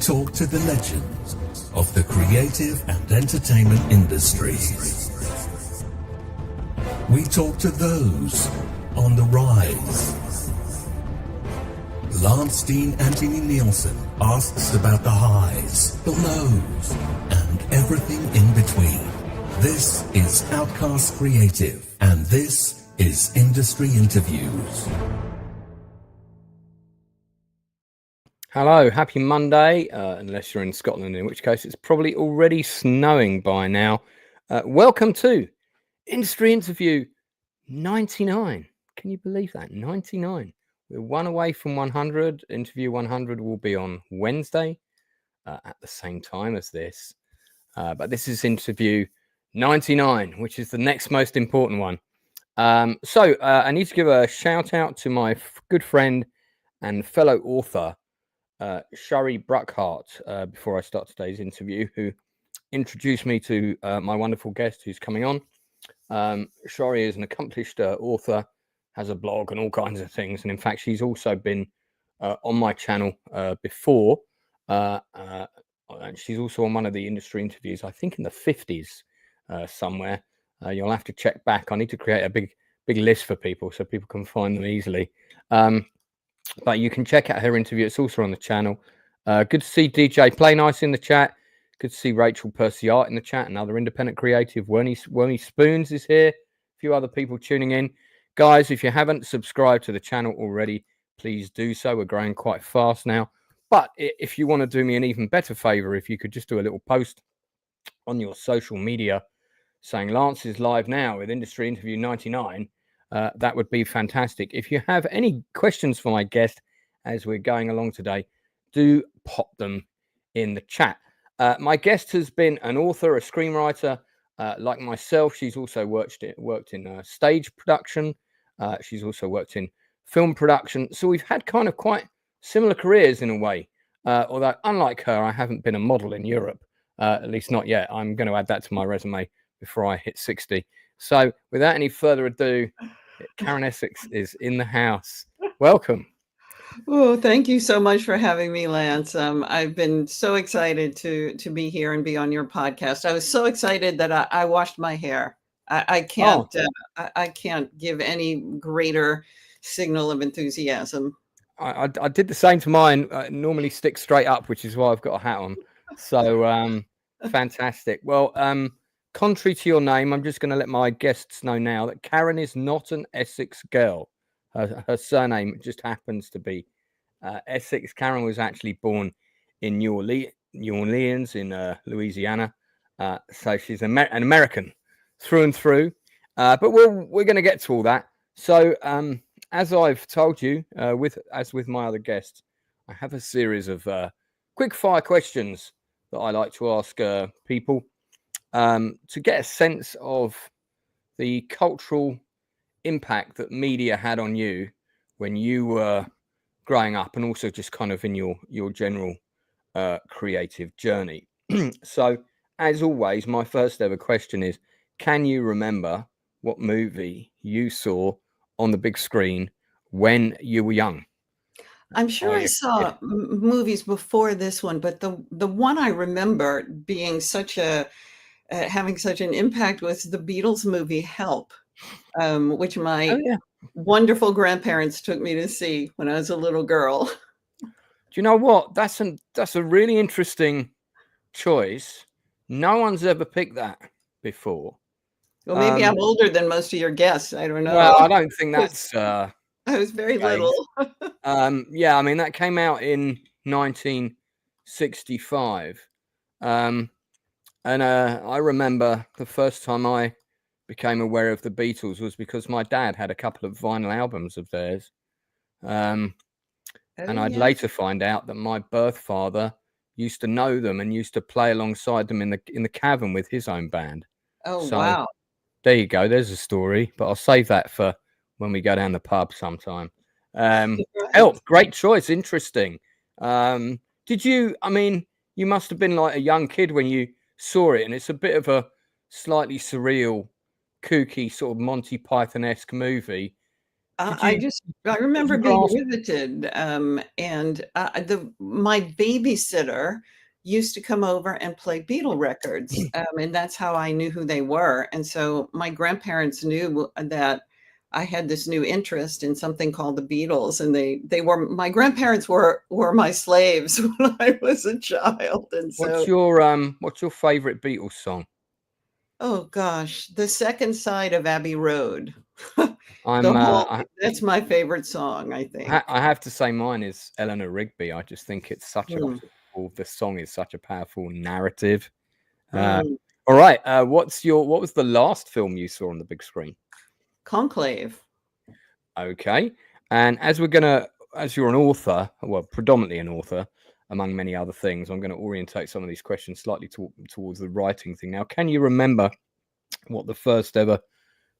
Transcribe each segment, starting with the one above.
talk to the legends of the creative and entertainment industries. We talk to those on the rise. Lance Dean Anthony Nielsen asks about the highs, the lows, and everything in between. This is Outcast Creative, and this is Industry Interviews. Hello, happy Monday, unless you're in Scotland, in which case it's probably already snowing by now. Welcome to Industry Interview 99. Can you believe that? 99. We're one away from 100. Interview 100 will be on Wednesday at the same time as this. But this is interview 99, which is the next most important one. So I need to give a shout out to my good friend and fellow author, Shari Bruckhart, before I start today's interview, who introduced me to my wonderful guest who's coming on. Shari is an accomplished author, has a blog and all kinds of things. And in fact, she's also been on my channel before. And she's also on one of the industry interviews, I think in the 50s somewhere. You'll have to check back. I need to create a big list for people so people can find them easily. But you can check out her interview. It's also on the channel. Good to see DJ Play Nice in the chat. Good to see Rachel Percy Art in the chat. Another independent creative. Wernie Spoons is here. A few other people tuning in. Guys, if you haven't subscribed to the channel already, please do so. We're growing quite fast now. But if you want to do me an even better favor, if you could just do a little post on your social media saying Lance is live now with Industry Interview 99, that would be fantastic. If you have any questions for my guest as we're going along today, do pop them in the chat. My guest has been an author, a screenwriter, like myself. She's also worked in stage production. She's also worked in film production. So we've had kind of quite similar careers in a way. Although, unlike her, I haven't been a model in Europe, at least not yet. I'm going to add that to my resume before I hit 60. So without any further ado, Karen Essex is in the house. Welcome. Oh, thank you so much for having me, Lance. I've been so excited to be here and be on your podcast. I was so excited that I washed my hair. I can't give any greater signal of enthusiasm. I did the same to mine. Normally stick straight up, which is why I've got a hat on. So fantastic. Well, contrary to your name, I'm just going to let my guests know now that Karen is not an Essex girl. Her surname just happens to be Essex. Karen was actually born in New Orleans in Louisiana. So she's an American through and through. But we're going to get to all that. So as I've told you, as with my other guests, I have a series of quick fire questions that I like to ask people to get a sense of the cultural impact that media had on you when you were growing up, and also just kind of in your general creative journey. So, as always, my first ever question is, can you remember what movie you saw on the big screen when you were young? I'm sure I saw movies before this one, but the one I remember being having such an impact was the Beatles movie Help, which my wonderful grandparents took me to see when I was a little girl. Do you know what? That's a really interesting choice. No one's ever picked that before. Well, maybe I'm older than most of your guests. I don't know. Well, I don't think that's. I was very little. Yeah, I mean, that came out in 1965. And I remember the first time I became aware of the Beatles was because my dad had a couple of vinyl albums of theirs. And I'd later find out that my birth father used to know them and used to play alongside them in the cavern with his own band. Oh, so, wow. There you go. There's a story, but I'll save that for when we go down the pub sometime. Help, great choice. Interesting. Did you, I mean, you must have been like a young kid when you saw it, and it's a bit of a slightly surreal, kooky sort of Monty Python-esque movie. I remember being riveted, and my babysitter used to come over and play Beatle records, and that's how I knew who they were. And so my grandparents knew that I had this new interest in something called the Beatles, and they were my grandparents were my slaves when I was a child. And so, what's your favorite Beatles song? oh gosh, The Second Side of Abbey Road. That's my favorite song, I think. I have to say mine is Eleanor Rigby. I just think it's such the song is such a powerful narrative. All right. What was the last film you saw on the big screen? Conclave. Okay. And as you're an author, well, predominantly an author, among many other things, I'm going to orientate some of these questions slightly towards the writing thing. Now, can you remember what the first ever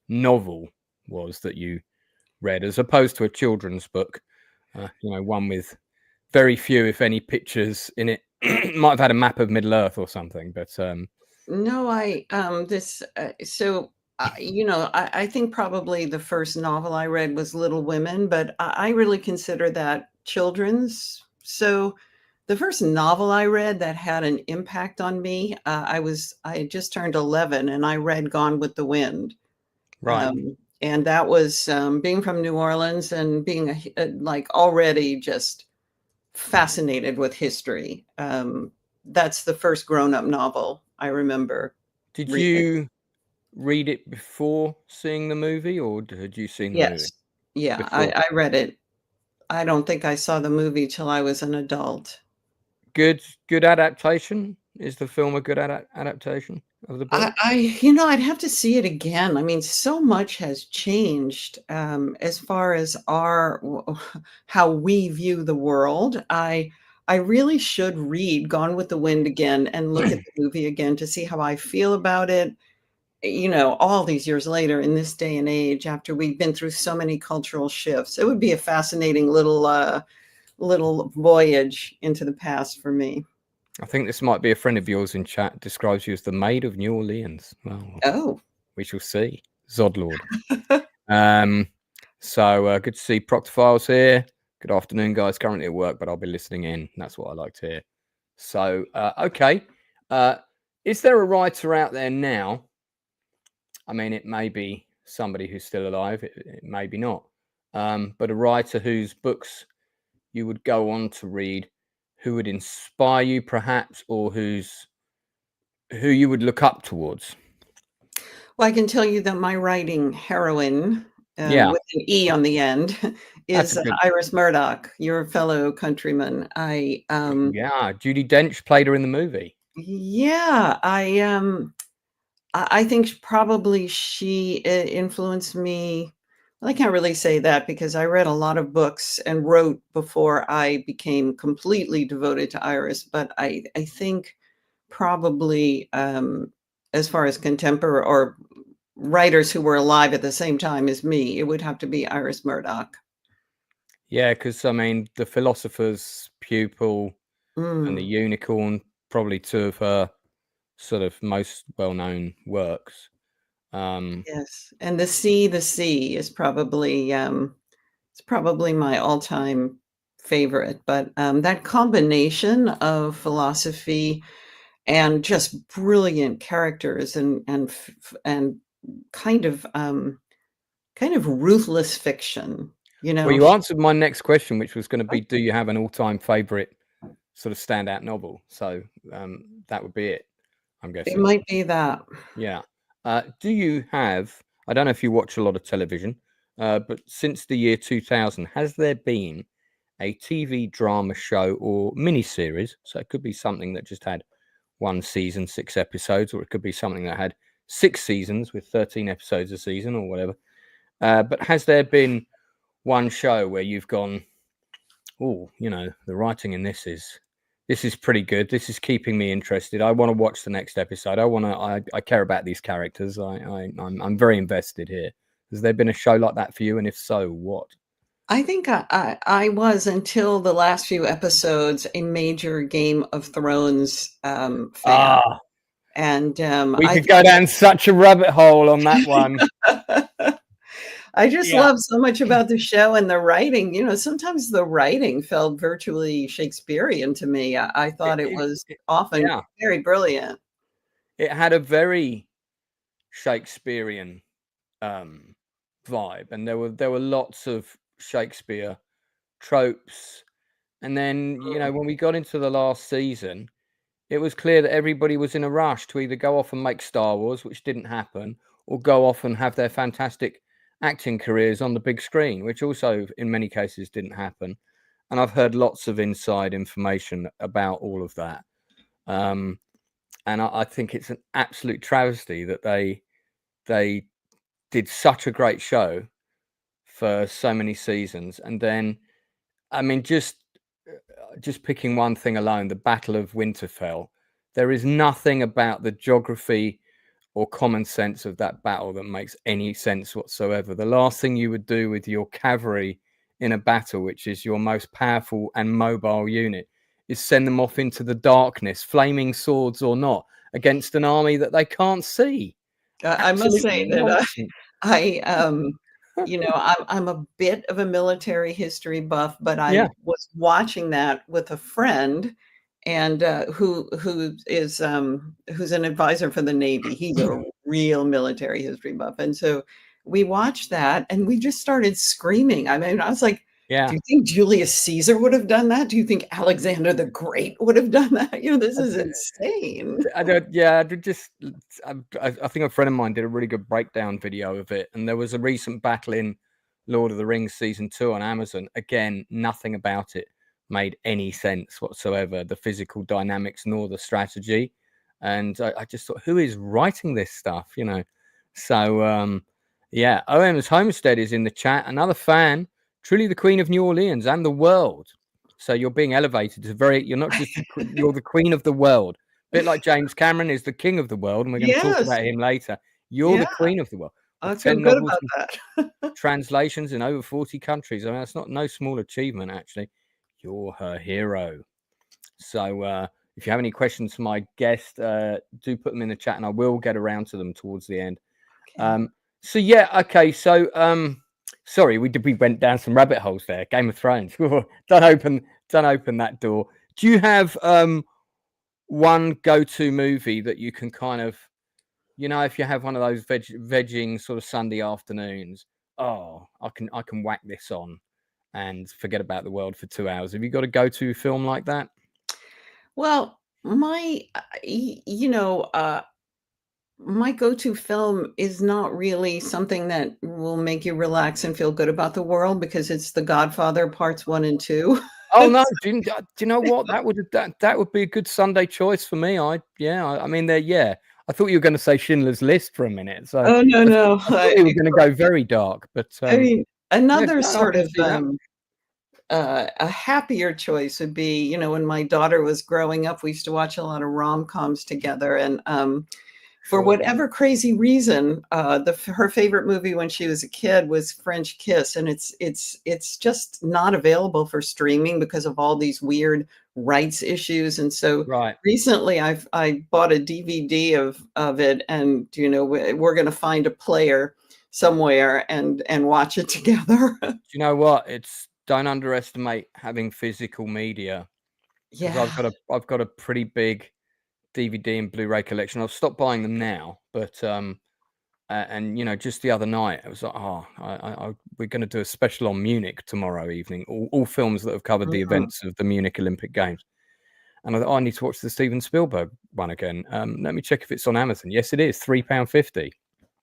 novel was that you read, as opposed to a children's book? One with very few, if any, pictures in it. Might have had a map of Middle Earth or something, but no, I think probably the first novel I read was Little Women, but I really consider that children's. So the first novel I read that had an impact on me, I had just turned 11, and I read Gone with the Wind. Right. And that was being from New Orleans and being already just fascinated with history. That's the first grown-up novel I remember. Did you read it before seeing the movie, or had you seen the movie? Yeah, I read it. I don't think I saw the movie till I was an adult. Good adaptation? Is the film a good adaptation of the book? I'd have to see it again. I mean, so much has changed as far as how we view the world. I really should read Gone with the Wind again and look at the movie again to see how I feel about it. All these years later, in this day and age, after we've been through so many cultural shifts, it would be a fascinating little voyage into the past for me. I think this might be a friend of yours in chat describes you as the Maid of New Orleans. Well, we shall see. Zodlord. So good to see Proctophiles here. Good afternoon, guys. Currently at work, but I'll be listening in. That's what I like to hear. So, okay. Is there a writer out there now? I mean, it may be somebody who's still alive. It may be not. But a writer whose books you would go on to read, who would inspire you, perhaps, or who you would look up towards? Well, I can tell you that my writing heroine, with an E on the end, is Iris Murdoch, your fellow countryman. Judi Dench played her in the movie. Yeah, I think probably she influenced me. Well, I can't really say that because I read a lot of books and wrote before I became completely devoted to Iris. But I think probably as far as contemporary or writers who were alive at the same time as me, it would have to be Iris Murdoch. Yeah, because I mean, The Philosopher's Pupil and The Unicorn, probably two of her sort of most well-known works. Yes, and The Sea is probably my all-time favorite. But that combination of philosophy and just brilliant characters and kind of ruthless fiction. Well, you answered my next question, which was going to be, do you have an all-time favorite sort of standout novel? So that would be it, I'm guessing. It might be that. Yeah. Do you have, I don't know if you watch a lot of television, but since the year 2000, has there been a TV drama show or miniseries? So it could be something that just had one season, 6 episodes, or it could be something that had 6 seasons with 13 episodes a season or whatever. But has there been one show where you've gone, oh, the writing in this is pretty good. This is keeping me interested. I want to watch the next episode. I care about these characters. I'm very invested here. Has there been a show like that for you? And if so, what? I think I was, until the last few episodes, a major Game of Thrones fan. And we could go down such a rabbit hole on that one. I just Yeah. love so much about the show and the writing. Sometimes the writing felt virtually Shakespearean to me. I It, thought it it, was it- often yeah. very brilliant. It had a very Shakespearean um, vibe, and there were lots of Shakespeare tropes. And then, Mm. when we got into the last season, it was clear that everybody was in a rush to either go off and make Star Wars, which didn't happen, or go off and have their fantastic acting careers on the big screen, which also in many cases didn't happen. And I've heard lots of inside information about all of that. And I think it's an absolute travesty that they did such a great show for so many seasons, and then, I mean, just picking one thing alone, the Battle of Winterfell. There is nothing about the geography or common sense of that battle that makes any sense whatsoever. The last thing you would do with your cavalry in a battle, which is your most powerful and mobile unit, is send them off into the darkness, flaming swords or not, against an army that they can't see. I must Absolute say that nonsense. I'm a bit of a military history buff, but I Yeah. was watching that with a friend, and who's an advisor for the Navy. He's a real military history buff, and so we watched that, and we just started screaming. I mean, I was like, "Do Yeah. you think Julius Caesar would have done that? Do you think Alexander the Great would have done that? This is insane." I don't. Yeah, I did just. I think a friend of mine did a really good breakdown video of it, and there was a recent battle in Lord of the Rings season 2 on Amazon. Again, nothing about it made any sense whatsoever. The physical dynamics nor the strategy, and I just thought, who is writing this stuff? So yeah. OM's Homestead is in the chat. Another fan, truly the Queen of New Orleans and the world. So you're being elevated to you're not just, you're the queen of the world. Bit like James Cameron is the king of the world, and we're going to talk Yes. about him later. You're Yeah. the queen of the world. I With feel 10 good novels about and that. translations in over 40 countries. I mean, that's no small achievement, actually. You're her hero. So if you have any questions for my guest, do put them in the chat, and I will get around to them towards the end. Okay. So yeah, okay. So sorry, we went down some rabbit holes there. Game of Thrones. Don't open that door. Do you have one go-to movie that you can kind of, if you have one of those vegging sort of Sunday afternoons, I can whack this on and forget about the world for 2 hours. Have you got a go-to film like that? Well, my go-to film is not really something that will make you relax and feel good about the world, because it's The Godfather Parts 1 and 2. Oh no! Do you know what? That would be a good Sunday choice for me. I mean, yeah. I thought you were going to say Schindler's List for a minute, so Oh, no, no. I thought you were going to go very dark. But I mean, yeah, another I sort can of see that. a happier choice would be, when my daughter was growing up, we used to watch a lot of rom-coms together, and for Sure. whatever crazy reason, her favorite movie when she was a kid was French Kiss, and it's just not available for streaming because of all these weird rights issues. And so Right. recently, I bought a DVD of it, and we're going to find a player somewhere and watch it together. Do you know what? Don't underestimate having physical media, because Yeah. I've got a pretty big DVD and Blu-ray collection. I've stopped buying them now, but and just the other night I was like, we're going to do a special on Munich tomorrow evening, all films that have covered the Mhm. events of the Munich Olympic Games. And I thought, I need to watch the Steven Spielberg one again. Let me check if it's on Amazon. Yes, it is, £3.50.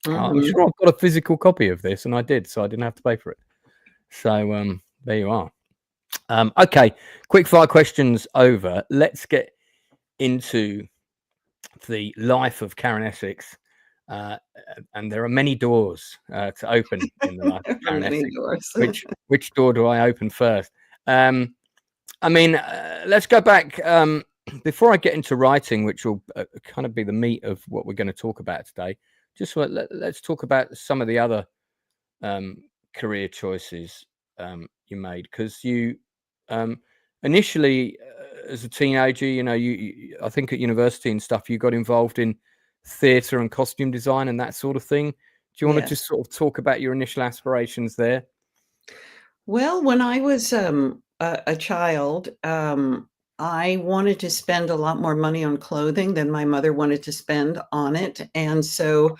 I'm Mhm. sure I've got a physical copy of this, and I did, so I didn't have to pay for it. So there you are. Okay, quick fire questions over. Let's get into the life of Karen Essex. And there are many doors to open in the life of There are Karen many Essex. doors. Which door do I open first? I mean, let's go back before I get into writing, which will kind of be the meat of what we're going to talk about today. Just let's talk about some of the other career choices you made, because you initially, as a teenager, you I think at university and stuff, you got involved in theatre and costume design and that sort of thing. you want to Yes. just sort of talk about your initial aspirations there? Well, when I was a child, I wanted to spend a lot more money on clothing than my mother wanted to spend on it. And so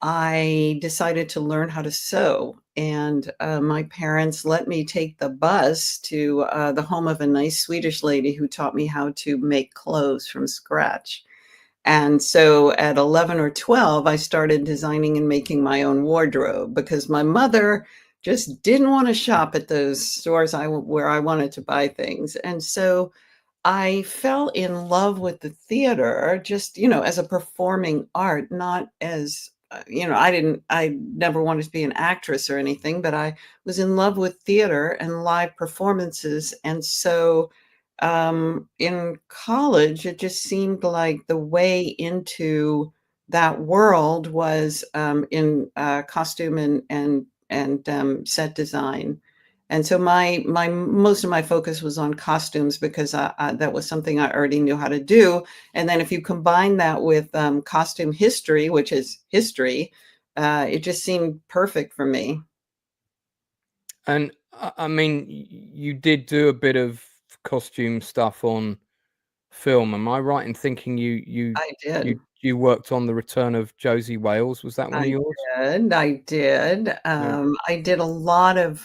I decided to learn how to sew. And my parents let me take the bus to the home of a nice Swedish lady who taught me how to make clothes from scratch. And so at 11 or 12, I started designing and making my own wardrobe because my mother just didn't want to shop at those stores where I wanted to buy things. And so I fell in love with the theater just, as a performing art, not as, I never wanted to be an actress or anything, but I was in love with theater and live performances. And so in college, it just seemed like the way into that world was in costume and set design. And so my most of my focus was on costumes because that was something I already knew how to do. And then if you combine that with costume history, which is history, it just seemed perfect for me. And I mean, you did do a bit of costume stuff on film. Am I right in thinking I did. you worked on The Return of Josie Wales? Was that one of I yours? did, I did. Yeah. I did a lot of,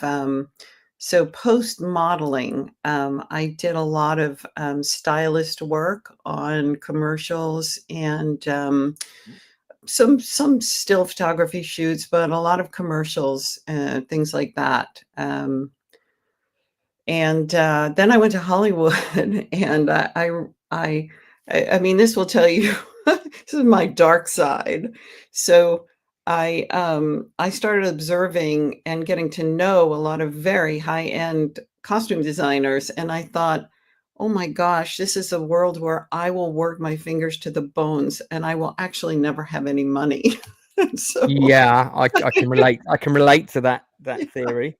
so post-modeling, I did a lot of, stylist work on commercials and, some still photography shoots, but a lot of commercials, things like that. And then I went to Hollywood, and I mean, this will tell you, this is my dark side. So I started observing and getting to know a lot of very high-end costume designers, and I thought, oh my gosh, this is a world where I will work my fingers to the bones, and I will actually never have any money. So, Yeah, I can relate. I can relate to that theory.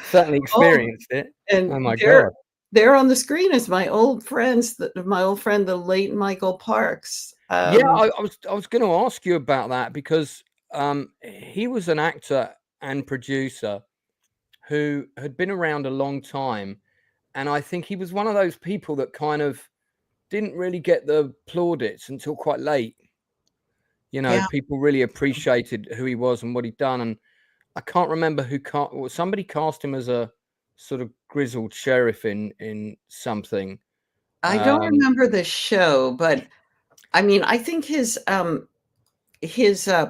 Certainly oh, experienced it. and Oh my there god. there on the screen is my old friend, the late Michael Parks. Yeah, I was going to ask you about that because he was an actor and producer who had been around a long time, and I think he was one of those people that kind of didn't really get the plaudits until quite late. Yeah, People really appreciated who he was and what he'd done, and I can't remember somebody cast him as a sort of grizzled sheriff in something. I don't Um, remember the show, but I mean, I think his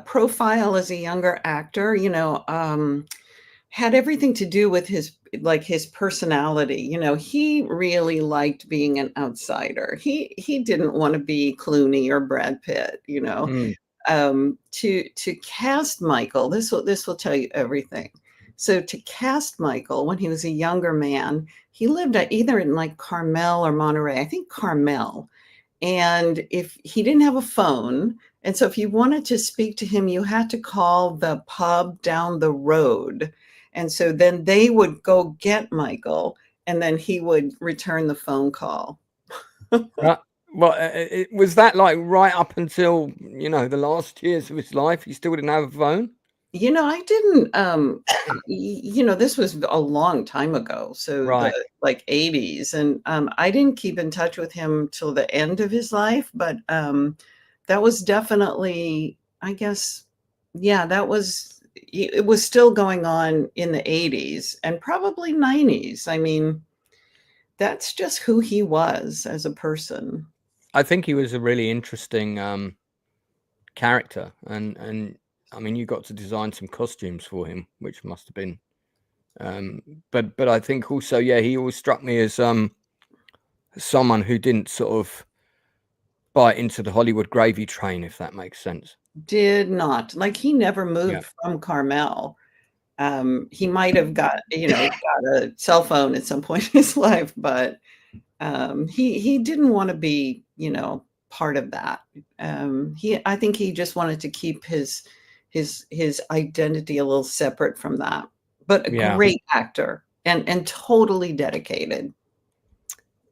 profile as a younger actor, had everything to do with his personality. He really liked being an outsider. He didn't want to be Clooney or Brad Pitt. mm, To cast Michael, this will tell you everything. So to cast Michael when he was a younger man, he lived either in like Carmel or Monterey. I think Carmel. And if he didn't have a phone, and so if you wanted to speak to him, you had to call the pub down the road. And so then they would go get Michael, and then he would return the phone call. right. Well, was that like right up until the last years of his life? He still didn't have a phone, I didn't, this was a long time ago, so the right? like 80s, and I didn't keep in touch with him till the end of his life, but that was definitely, I guess, yeah, it was still going on in the 80s and probably 90s. I mean, that's just who he was as a person. I think he was a really interesting character, and I mean, you got to design some costumes for him, which must have been. But I think also, yeah, he always struck me as someone who didn't sort of bite into the Hollywood gravy train, if that makes sense. Did not. Like, he never Yeah, moved from Carmel. He might have got a cell phone at some point in his life, but he didn't want to be, part of that. I think he just wanted to keep his identity a little separate from that. But a yeah, great actor and totally dedicated.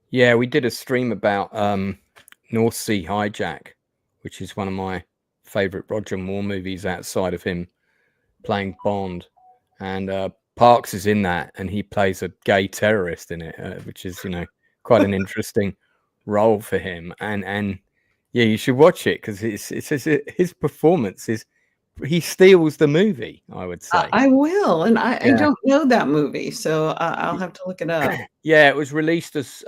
yeah. We did a stream about North Sea Hijack, which is one of my favorite Roger Moore movies outside of him playing Bond. And Parks is in that, and he plays a gay terrorist in it, which is, quite an interesting role for him. And yeah, you should watch it because his performance is, he steals the movie, I would say. I will, and I don't know that movie, so I'll have to look it up. Yeah, it was released as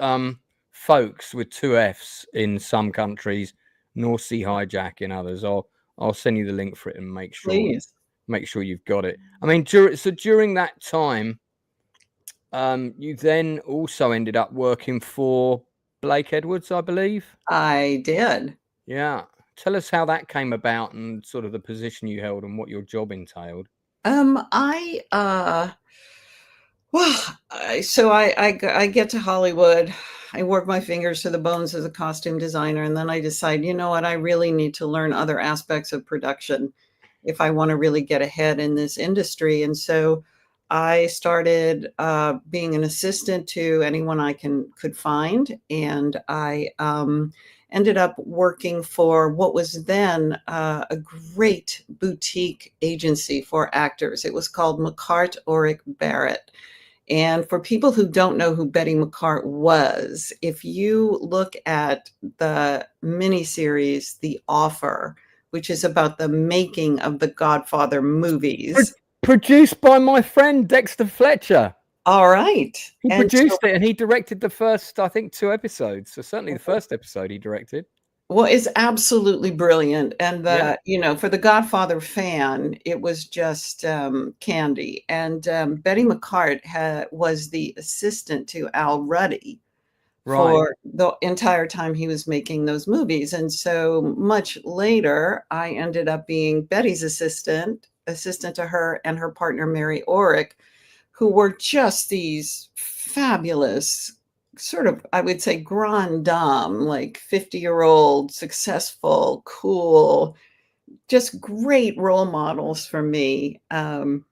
Folks with 2 Fs in some countries, North Sea Hijack in others. I'll send you the link for it and make sure you've got it. I mean, during that time, you then also ended up working for Blake Edwards, I believe. I did. Yeah. Tell us how that came about and sort of the position you held and what your job entailed. So I get to Hollywood. I work my fingers to the bones as a costume designer, and then I decide, you know what, I really need to learn other aspects of production if I want to really get ahead in this industry. And so I started being an assistant to anyone I could find, and I ended up working for what was then a great boutique agency for actors. It was called McCart Orrick Barrett. And for people who don't know who Betty McCart was, if you look at the miniseries The Offer, which is about the making of the Godfather movies. Produced by my friend Dexter Fletcher. All right. He produced it, and he directed the first, I think, 2 episodes. So certainly the first episode he directed. Well, it's absolutely brilliant. And, for the Godfather fan, it was just candy. And Betty McCart was the assistant to Al Ruddy for the entire time he was making those movies. And so much later, I ended up being Betty's assistant to her and her partner, Mary Orrick, who were just these fabulous sort of, I would say, grand dame, like 50-year-old, successful, cool, just great role models for me. And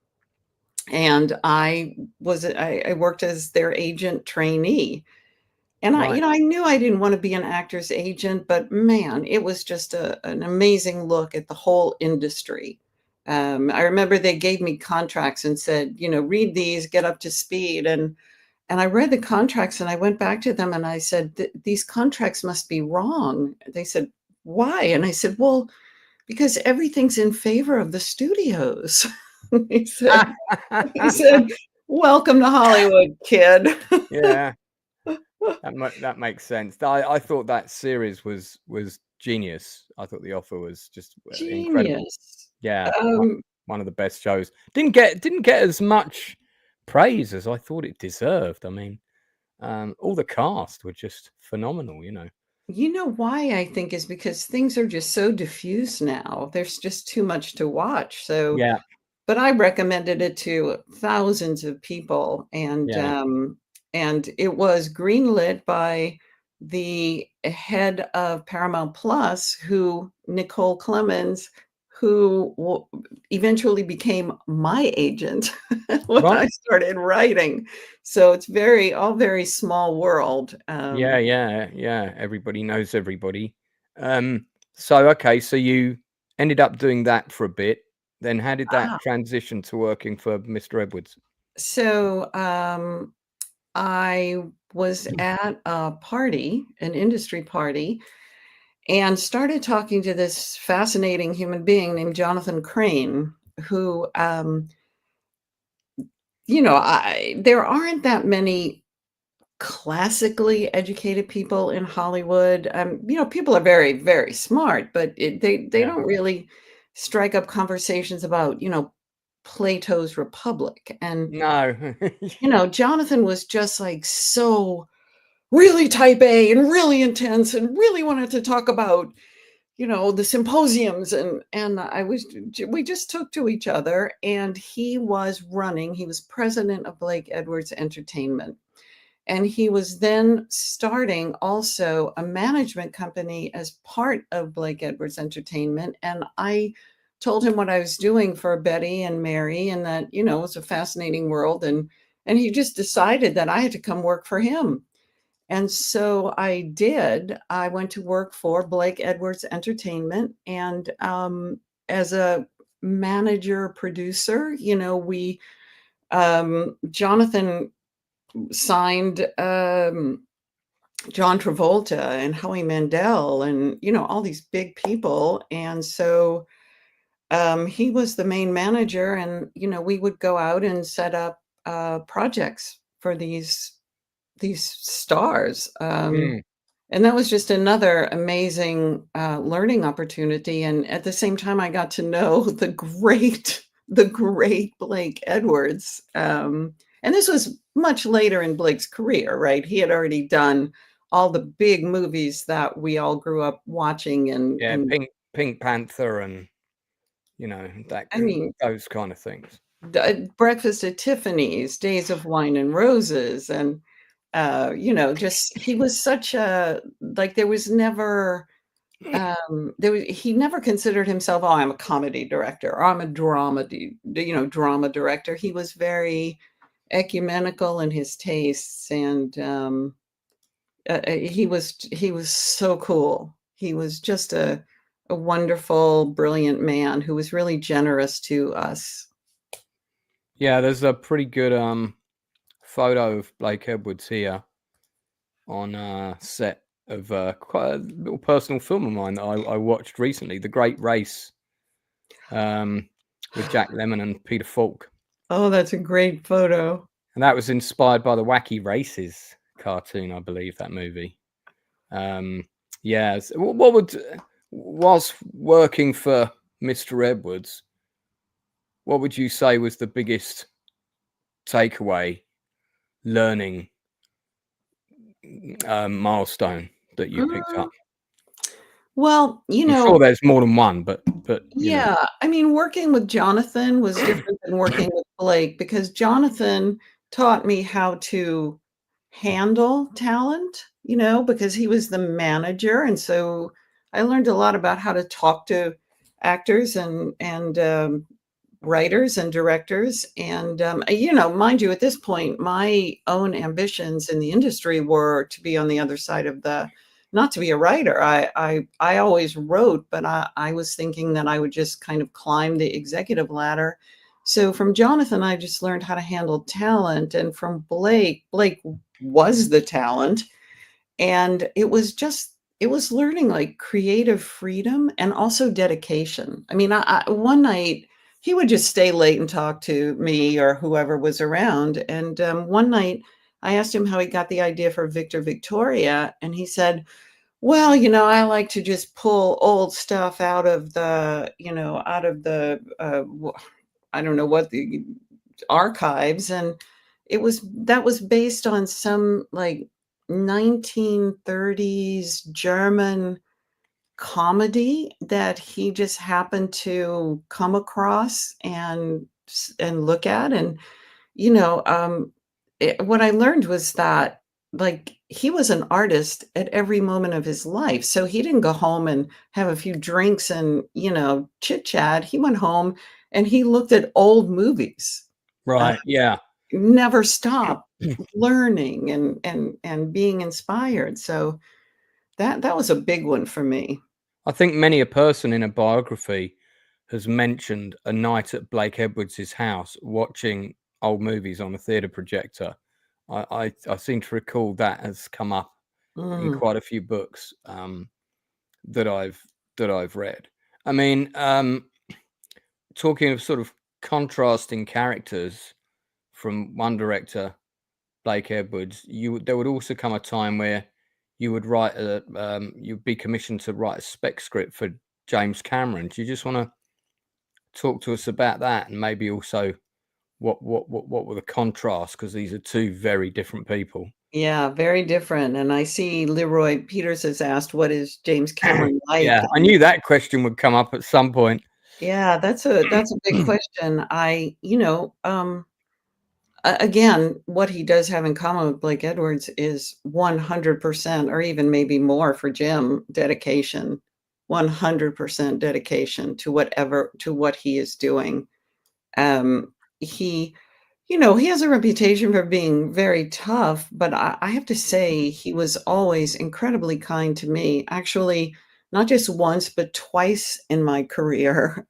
I worked as their agent trainee. And I knew I didn't want to be an actor's agent, but man, it was just an amazing look at the whole industry. I remember they gave me contracts and said, read these, get up to speed. And I read the contracts and I went back to them and I said, these contracts must be wrong. They said, why? And I said, well, because everything's in favor of the studios. he said, welcome to Hollywood, kid. Yeah. That makes sense. I thought that series was genius. I thought The Offer was just incredible. Yeah, one of the best shows. Didn't get as much praise as I thought it deserved. I mean, all the cast were just phenomenal. You know why I think is because things are just so diffuse now. There's just too much to watch. So yeah. But I recommended it to thousands of people, and it was greenlit by the head of Paramount Plus, Nicole Clemens, who eventually became my agent when I started writing. So it's all very small world. Yeah. Everybody knows everybody. So you ended up doing that for a bit. Then how did that transition to working for Mr. Edwards? So I was at a party, an industry party, and started talking to this fascinating human being named Jonathan Crane, who, there aren't that many classically educated people in Hollywood. People are very, very smart, but they don't really strike up conversations about, Plato's Republic. And, no, Jonathan was just like so really type A and really intense and really wanted to talk about, the symposiums. And we just took to each other, and he was president of Blake Edwards Entertainment. And he was then starting also a management company as part of Blake Edwards Entertainment. And I told him what I was doing for Betty and Mary, and that, it was a fascinating world. And he just decided that I had to come work for him. And so I did. I went to work for Blake Edwards Entertainment, and as a manager producer, we Jonathan signed John Travolta and Howie Mandel and all these big people, and so he was the main manager, and we would go out and set up projects for these stars. And that was just another amazing learning opportunity. And at the same time, I got to know the great Blake Edwards. And this was much later in Blake's career, right? He had already done all the big movies that we all grew up watching, and Pink Panther, and those kind of things. Breakfast at Tiffany's, Days of Wine and Roses, and just he was such a there was never he never considered himself, oh, I'm a comedy director, or I'm a drama director. He was very ecumenical in his tastes, and he was so cool. He was just a wonderful, brilliant man who was really generous to us. Yeah, there's a pretty good photo of Blake Edwards here on a set of quite a little personal film of mine that I watched recently, The Great Race, with Jack Lemmon and Peter Falk. Oh, that's a great photo. And that was inspired by the Wacky Races cartoon, I believe, that movie. Yeah, whilst working for Mr. Edwards, what would you say was the biggest takeaway, learning milestone that you picked up? Well, I'm sure there's more than one, but yeah, I mean, working with Jonathan was different than working with Blake, because Jonathan taught me how to handle talent, because he was the manager, and so I learned a lot about how to talk to actors and writers and directors. And mind you, at this point, my own ambitions in the industry were to be on the other side of not to be a writer. I always wrote, but I was thinking that I would just kind of climb the executive ladder. So from Jonathan, I just learned how to handle talent, and from Blake was the talent, and it was learning creative freedom and also dedication. I mean, one night he would just stay late and talk to me or whoever was around. And one night I asked him how he got the idea for Victor Victoria, and he said, well, I like to just pull old stuff out of the I don't know what, the archives, and that was based on some 1930s German comedy that he just happened to come across and look at. And what I learned was that he was an artist at every moment of his life. So he didn't go home and have a few drinks and chit chat. He went home and he looked at old movies. Right. Yeah. Never stopped learning and being inspired. So that was a big one for me. I think many a person in a biography has mentioned a night at Blake Edwards's house watching old movies on a theatre projector. I seem to recall that has come up in quite a few books that I've read. I mean, talking of sort of contrasting characters from one director, Blake Edwards, there would also come a time where you would write you'd be commissioned to write a spec script for James Cameron. Do you just want to talk to us about that, and maybe also what were the contrasts, because these are two very different people? Yeah, very different. And I see Leroy Peters has asked, what is James Cameron like? Yeah, I knew that question would come up at some point. Yeah, that's a big question. Again, what he does have in common with Blake Edwards is 100%, or even maybe more for Jim, dedication. 100% dedication to what he is doing. He He has a reputation for being very tough, but I have to say he was always incredibly kind to me. Actually, not just once, but twice in my career.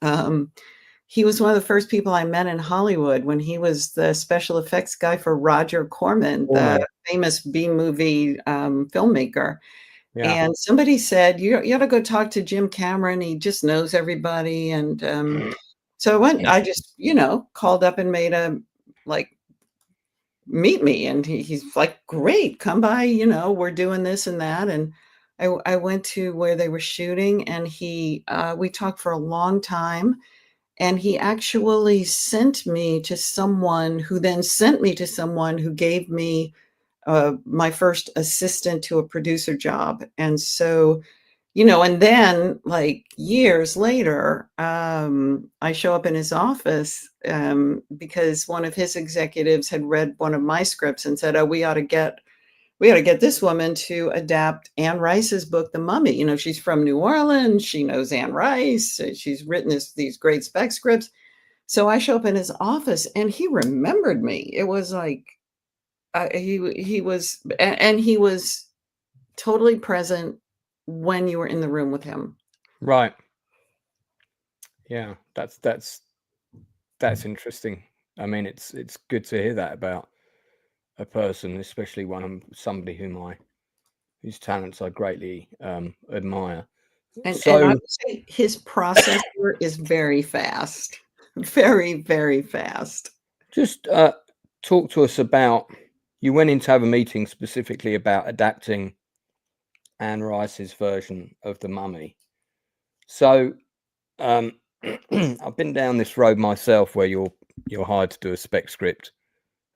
He was one of the first people I met in Hollywood when he was the special effects guy for Roger Corman, the Foreman. famous B-movie filmmaker. Yeah. And somebody said, you ought to go talk to Jim Cameron. He just knows everybody. And so I just, called up and made a, like, meet me. And he's like, great, come by, we're doing this and that. And I went to where they were shooting and we talked for a long time. And he actually sent me to someone who then sent me to someone who gave me my first assistant to a producer job. And so, and then like years later, I show up in his office because one of his executives had read one of my scripts and said, oh, we ought to get this woman to adapt Anne Rice's book, The Mummy. She's from New Orleans. She knows Anne Rice. She's written these great spec scripts. So I show up in his office and he remembered me. It was like, he was, and he was totally present when you were in the room with him. Right. Yeah, that's interesting. I mean, it's good to hear that about a person, especially somebody whose talents I greatly admire. And I would say his processor is very fast, very, very fast. Just talk to us about, you went in to have a meeting specifically about adapting Anne Rice's version of The Mummy. So I've been down this road myself where you're hired to do a spec script.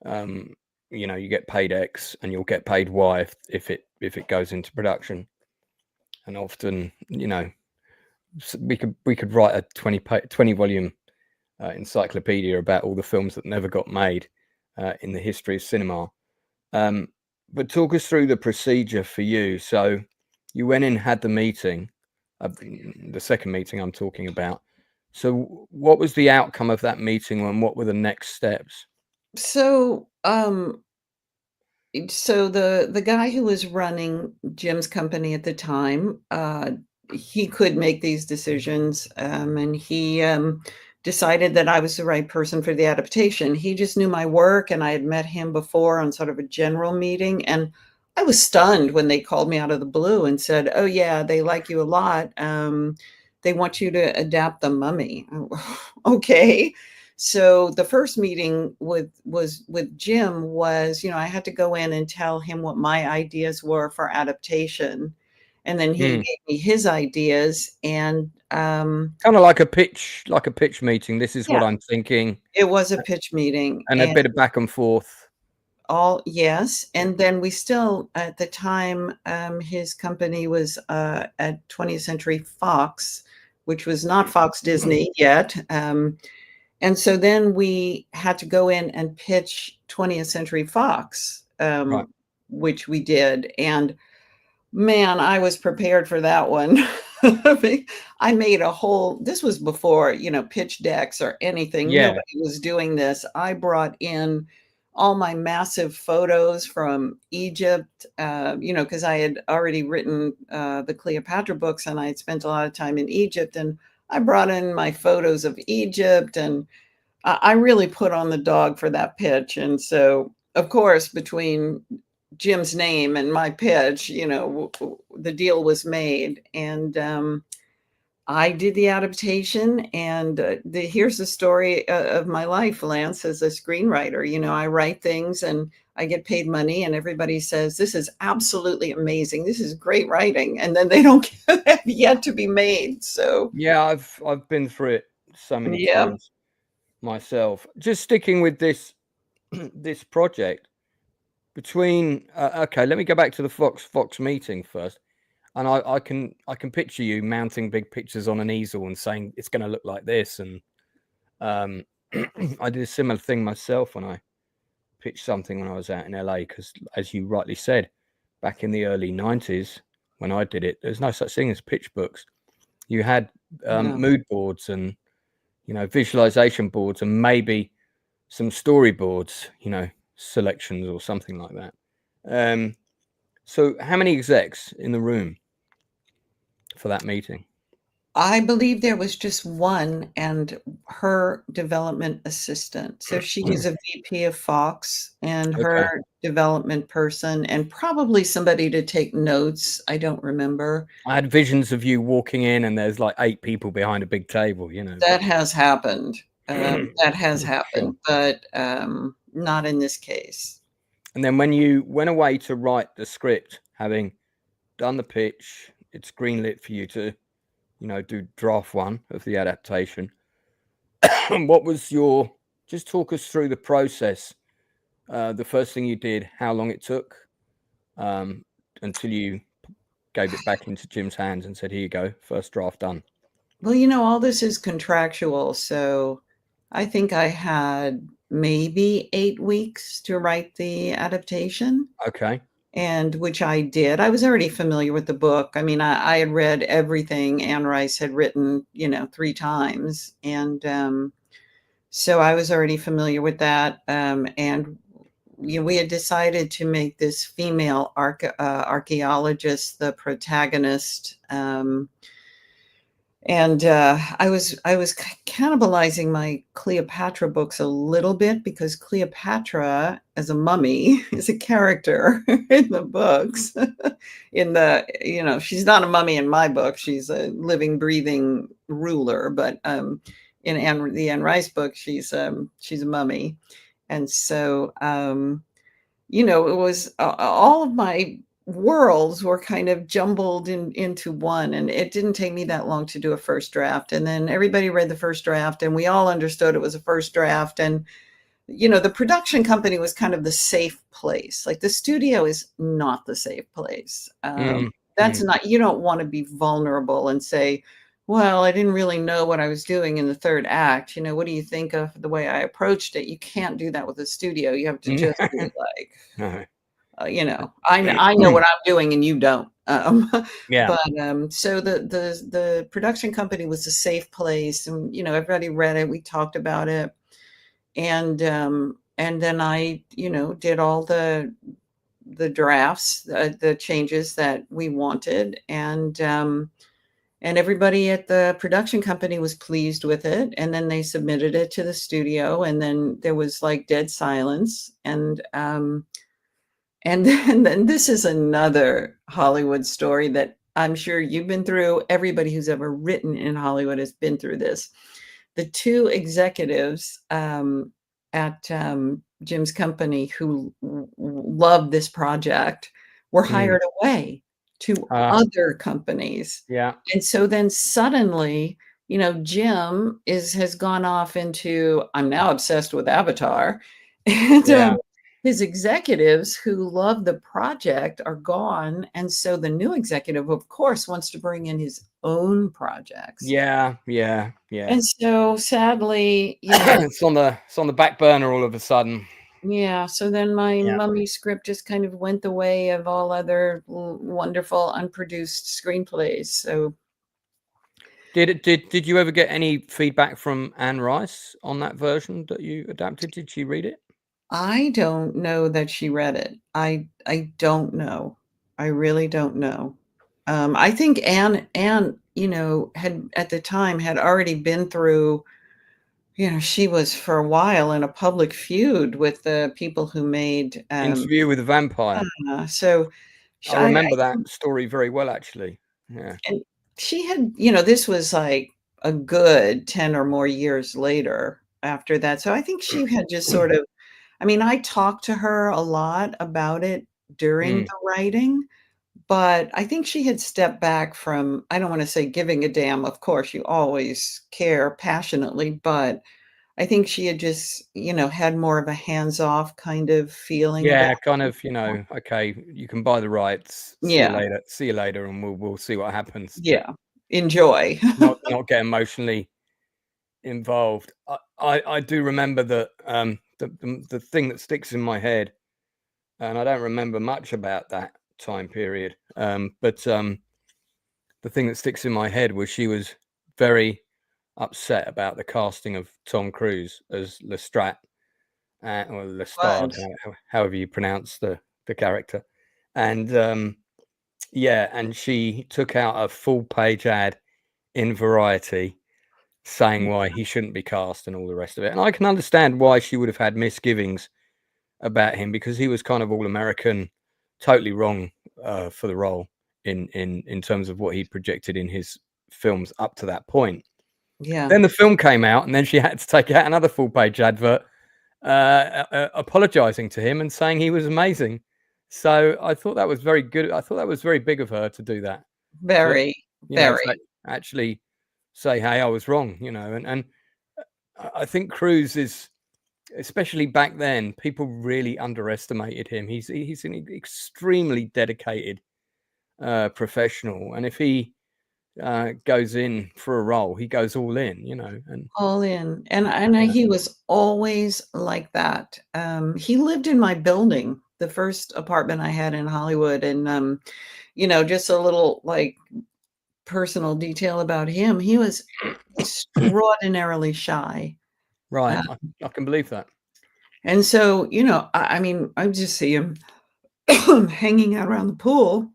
You get paid X and you'll get paid Y if it goes into production. And often, we could write a 20 volume encyclopedia about all the films that never got made in the history of cinema. But talk us through the procedure for you. So you went in, had the meeting, the second meeting I'm talking about. So what was the outcome of that meeting and what were the next steps? So the guy who was running Jim's company at the time, he could make these decisions, and he decided that I was the right person for the adaptation. He just knew my work, and I had met him before on sort of a general meeting, and I was stunned when they called me out of the blue and said, "Oh yeah, they like you a lot. They want you to adapt The Mummy." Okay. So the first meeting with Jim was, I had to go in and tell him what my ideas were for adaptation. And then he gave me his ideas and kind of like a pitch meeting. This is what I'm thinking. It was a pitch meeting. And a bit of back and forth. Yes. And then we still, at the time, his company was at 20th Century Fox, which was not Fox Disney yet. And so then we had to go in and pitch 20th Century Fox, Right. which we did. And man, I was prepared for that one. I made this was before, pitch decks or anything. Yeah. Nobody was doing this. I brought in all my massive photos from Egypt, because I had already written the Cleopatra books and I had spent a lot of time in Egypt. And I brought in my photos of Egypt and I really put on the dog for that pitch. And so, of course, between Jim's name and my pitch, the deal was made. And I did the adaptation. And here's the story of my life, Lance, as a screenwriter. I write things and I get paid money and everybody says, this is absolutely amazing. This is great writing. And then they don't have yet to be made. So yeah, I've been through it so many times myself. Just sticking with this project between okay, let me go back to the Fox meeting first. And I can picture you mounting big pictures on an easel and saying it's going to look like this. And I did a similar thing myself when I pitched something when I was out in LA, because as you rightly said, back in the early 90s when I did it, there's no such thing as pitch books. You had mood boards and visualization boards and maybe some storyboards, selections or something like that. So how many execs in the room for that meeting? I believe there was just one and her development assistant. So she is a VP of Fox and her Okay. development person and probably somebody to take notes. I don't remember. I had visions of you walking in and there's like 8 people behind a big table, That has happened. That has Sure. happened, but not in this case. And then when you went away to write the script, having done the pitch, it's greenlit for you to, do draft 1 of the adaptation. What was just talk us through the process. The first thing you did, how long it took until you gave it back into Jim's hands and said, here you go, first draft done. Well, all this is contractual. So I think I had maybe 8 weeks to write the adaptation. Okay. And which I did. I was already familiar with the book. I mean, I had read everything Anne Rice had written, 3 times. And so I was already familiar with that. And we had decided to make this female archaeologist the protagonist. And I was cannibalizing my Cleopatra books a little bit because Cleopatra as a mummy is a character in the books. She's not a mummy in my book. She's a living, breathing ruler. But in the Anne Rice book, she's a mummy. And so, it was all of my worlds were kind of jumbled into one, and it didn't take me that long to do a first draft. And then everybody read the first draft and we all understood it was a first draft. And the production company was kind of the safe place. Like the studio is not the safe place. That's not, you don't want to be vulnerable and say, well, I didn't really know what I was doing in the third act. What do you think of the way I approached it? You can't do that with a studio. You have to just be like, I know what I'm doing and you don't. Yeah. But so the production company was a safe place, and everybody read it. We talked about it, and then I did all the drafts, the changes that we wanted, and everybody at the production company was pleased with it. And then they submitted it to the studio, and then there was like dead silence. And then this is another Hollywood story that I'm sure you've been through. Everybody who's ever written in Hollywood has been through this. The 2 executives at Jim's company who loved this project were hired away to other companies. Yeah. And so then suddenly, Jim has gone off into, I'm now obsessed with Avatar. And his executives who love the project are gone. And so the new executive, of course, wants to bring in his own projects. Yeah. And so sadly, it's on the back burner all of a sudden. Yeah. So then my mummy script just kind of went the way of all other wonderful unproduced screenplays. So did you ever get any feedback from Anne Rice on that version that you adapted? Did she read it? I don't know that she read it. I don't know. I really don't know. I think Anne, had at the time had already been through, she was for a while in a public feud with the people who made Interview with the Vampire. So I remember that story very well, actually. Yeah. And she had, this was like a good 10 or more years later after that. So I think she had just sort of, I talked to her a lot about it during the writing, but I think she had stepped back from, I don't want to say giving a damn. Of course, you always care passionately, but I think she had just, had more of a hands-off kind of feeling. Yeah, kind of, okay, you can buy the rights. See Yeah. you later, and we'll see what happens. Yeah. Enjoy. not get emotionally involved. I do remember that the thing that sticks in my head, and I don't remember much about that time period, but the thing that sticks in my head was she was very upset about the casting of Tom Cruise as Lestat, or Lestat, however you pronounce the character. And yeah, and she took out a full-page ad in Variety saying why he shouldn't be cast and all the rest of it. And I can understand why she would have had misgivings about him, because he was kind of all-American, totally wrong for the role in terms of what he projected in his films up to that point. Yeah. Then the film came out, and then she had to take out another full-page advert apologizing to him and saying he was amazing. So I thought that was very good. I thought that was very big of her to do that. Very, very. Actually say, hey, I was wrong, and I think Cruise is, especially back then, people really underestimated him. He's an extremely dedicated professional, and if he goes in for a role, he goes all in, and all in. And he was always like that. He lived in my building, the first apartment I had in Hollywood. And, just a little like personal detail about him. He was extraordinarily shy. Right. I can believe that. And so, I mean, I just see him hanging out around the pool.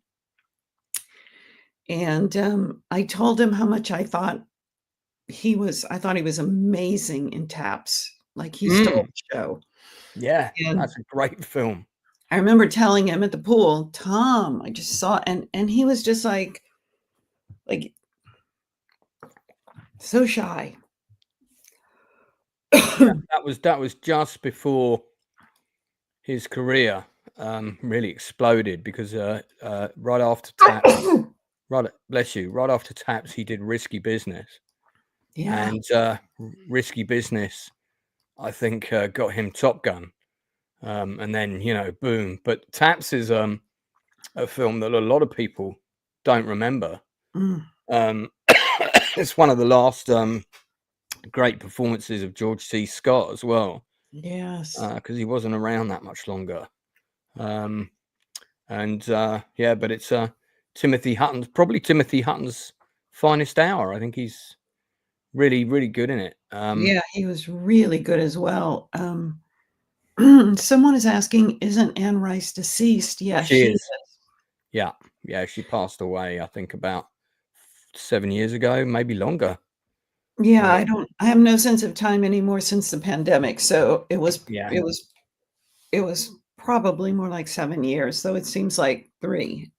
And I told him how much I thought he was amazing in Taps. Like, he stole the show. Yeah, and that's a great film. I remember telling him at the pool, Tom, I just saw, and he was just like so shy. That was just before his career really exploded, because right after Taps, right after Taps, he did Risky Business. Yeah. And Risky Business, I think, got him Top Gun. And then, boom. But Taps is a film that a lot of people don't remember. It's one of the last great performances of George C. Scott as well. Yes. Because he wasn't around that much longer. But it's probably Timothy Hutton's finest hour. I think he's really, really good in it. Yeah, he was really good as well. Someone is asking, isn't Anne Rice deceased? Yeah, she is. Yeah, she passed away, I think, about 7 years ago, maybe longer. Yeah, I have no sense of time anymore since the pandemic. So it was probably more like 7 years, though it seems like 3.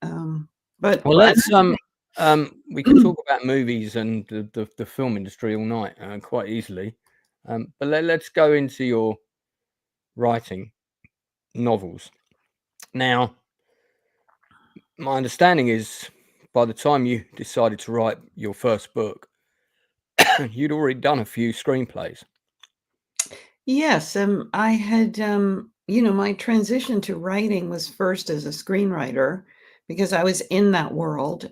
But well, let's we can talk about movies and the film industry all night, quite easily. But let's go into your writing novels. Now, my understanding is, by the time you decided to write your first book, you'd already done a few screenplays. Yes, I had, my transition to writing was first as a screenwriter, because I was in that world.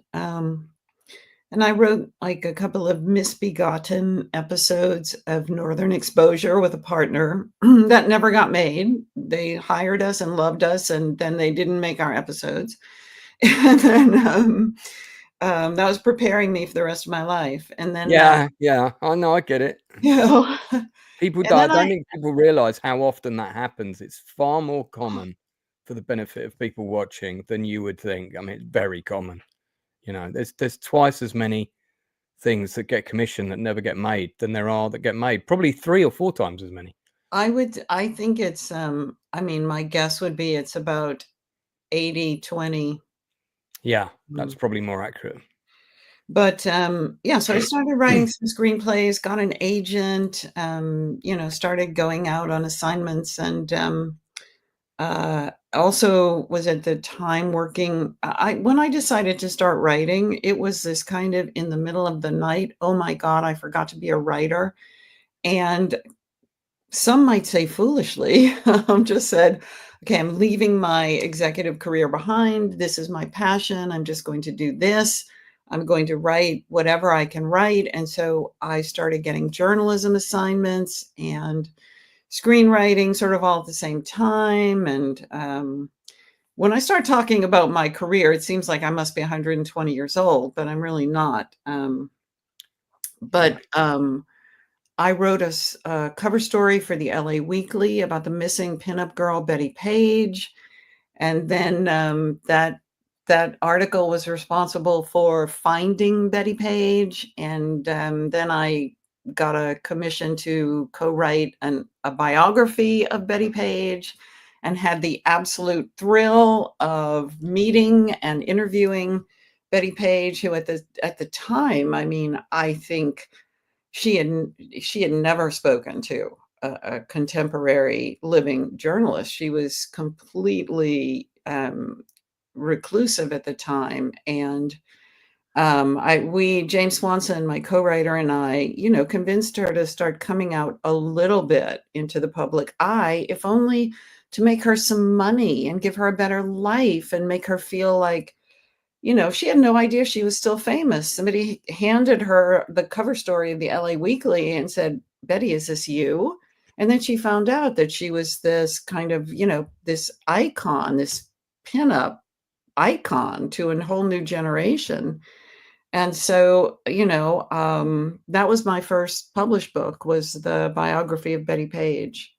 And I wrote like a couple of misbegotten episodes of Northern Exposure with a partner that never got made. They hired us and loved us, and then they didn't make our episodes. And then that was preparing me for the rest of my life. And then I know, I get it. People I don't think people realize how often that happens. It's far more common for the benefit of people watching than you would think. I mean, it's very common. There's twice as many things that get commissioned that never get made than there are that get made. Probably 3 or 4 times as many. I think it's my guess would be it's about 80-20. Yeah, that's probably more accurate. But so I started writing some screenplays, got an agent, started going out on assignments, and also was at the time working. When I decided to start writing, it was this kind of in the middle of the night, oh my God, I forgot to be a writer. And some might say foolishly, just said, okay, I'm leaving my executive career behind. This is my passion. I'm just going to do this. I'm going to write whatever I can write. And so I started getting journalism assignments and screenwriting sort of all at the same time. And when I start talking about my career, it seems like I must be 120 years old, but I'm really not. I wrote a cover story for the LA Weekly about the missing pinup girl, Bettie Page. And then that article was responsible for finding Bettie Page. And then I got a commission to co-write a biography of Bettie Page, and had the absolute thrill of meeting and interviewing Bettie Page, who at the time, I mean, I think she had never spoken to a contemporary living journalist. She was completely reclusive at the time, and James Swanson, my co-writer, and I, convinced her to start coming out a little bit into the public eye, if only to make her some money and give her a better life and make her feel like, she had no idea she was still famous. Somebody handed her the cover story of the LA Weekly and said, "Betty, is this you?" And then she found out that she was this kind of, this icon, this pinup icon to a whole new generation. And so, that was my first published book, was the biography of Bettie Page.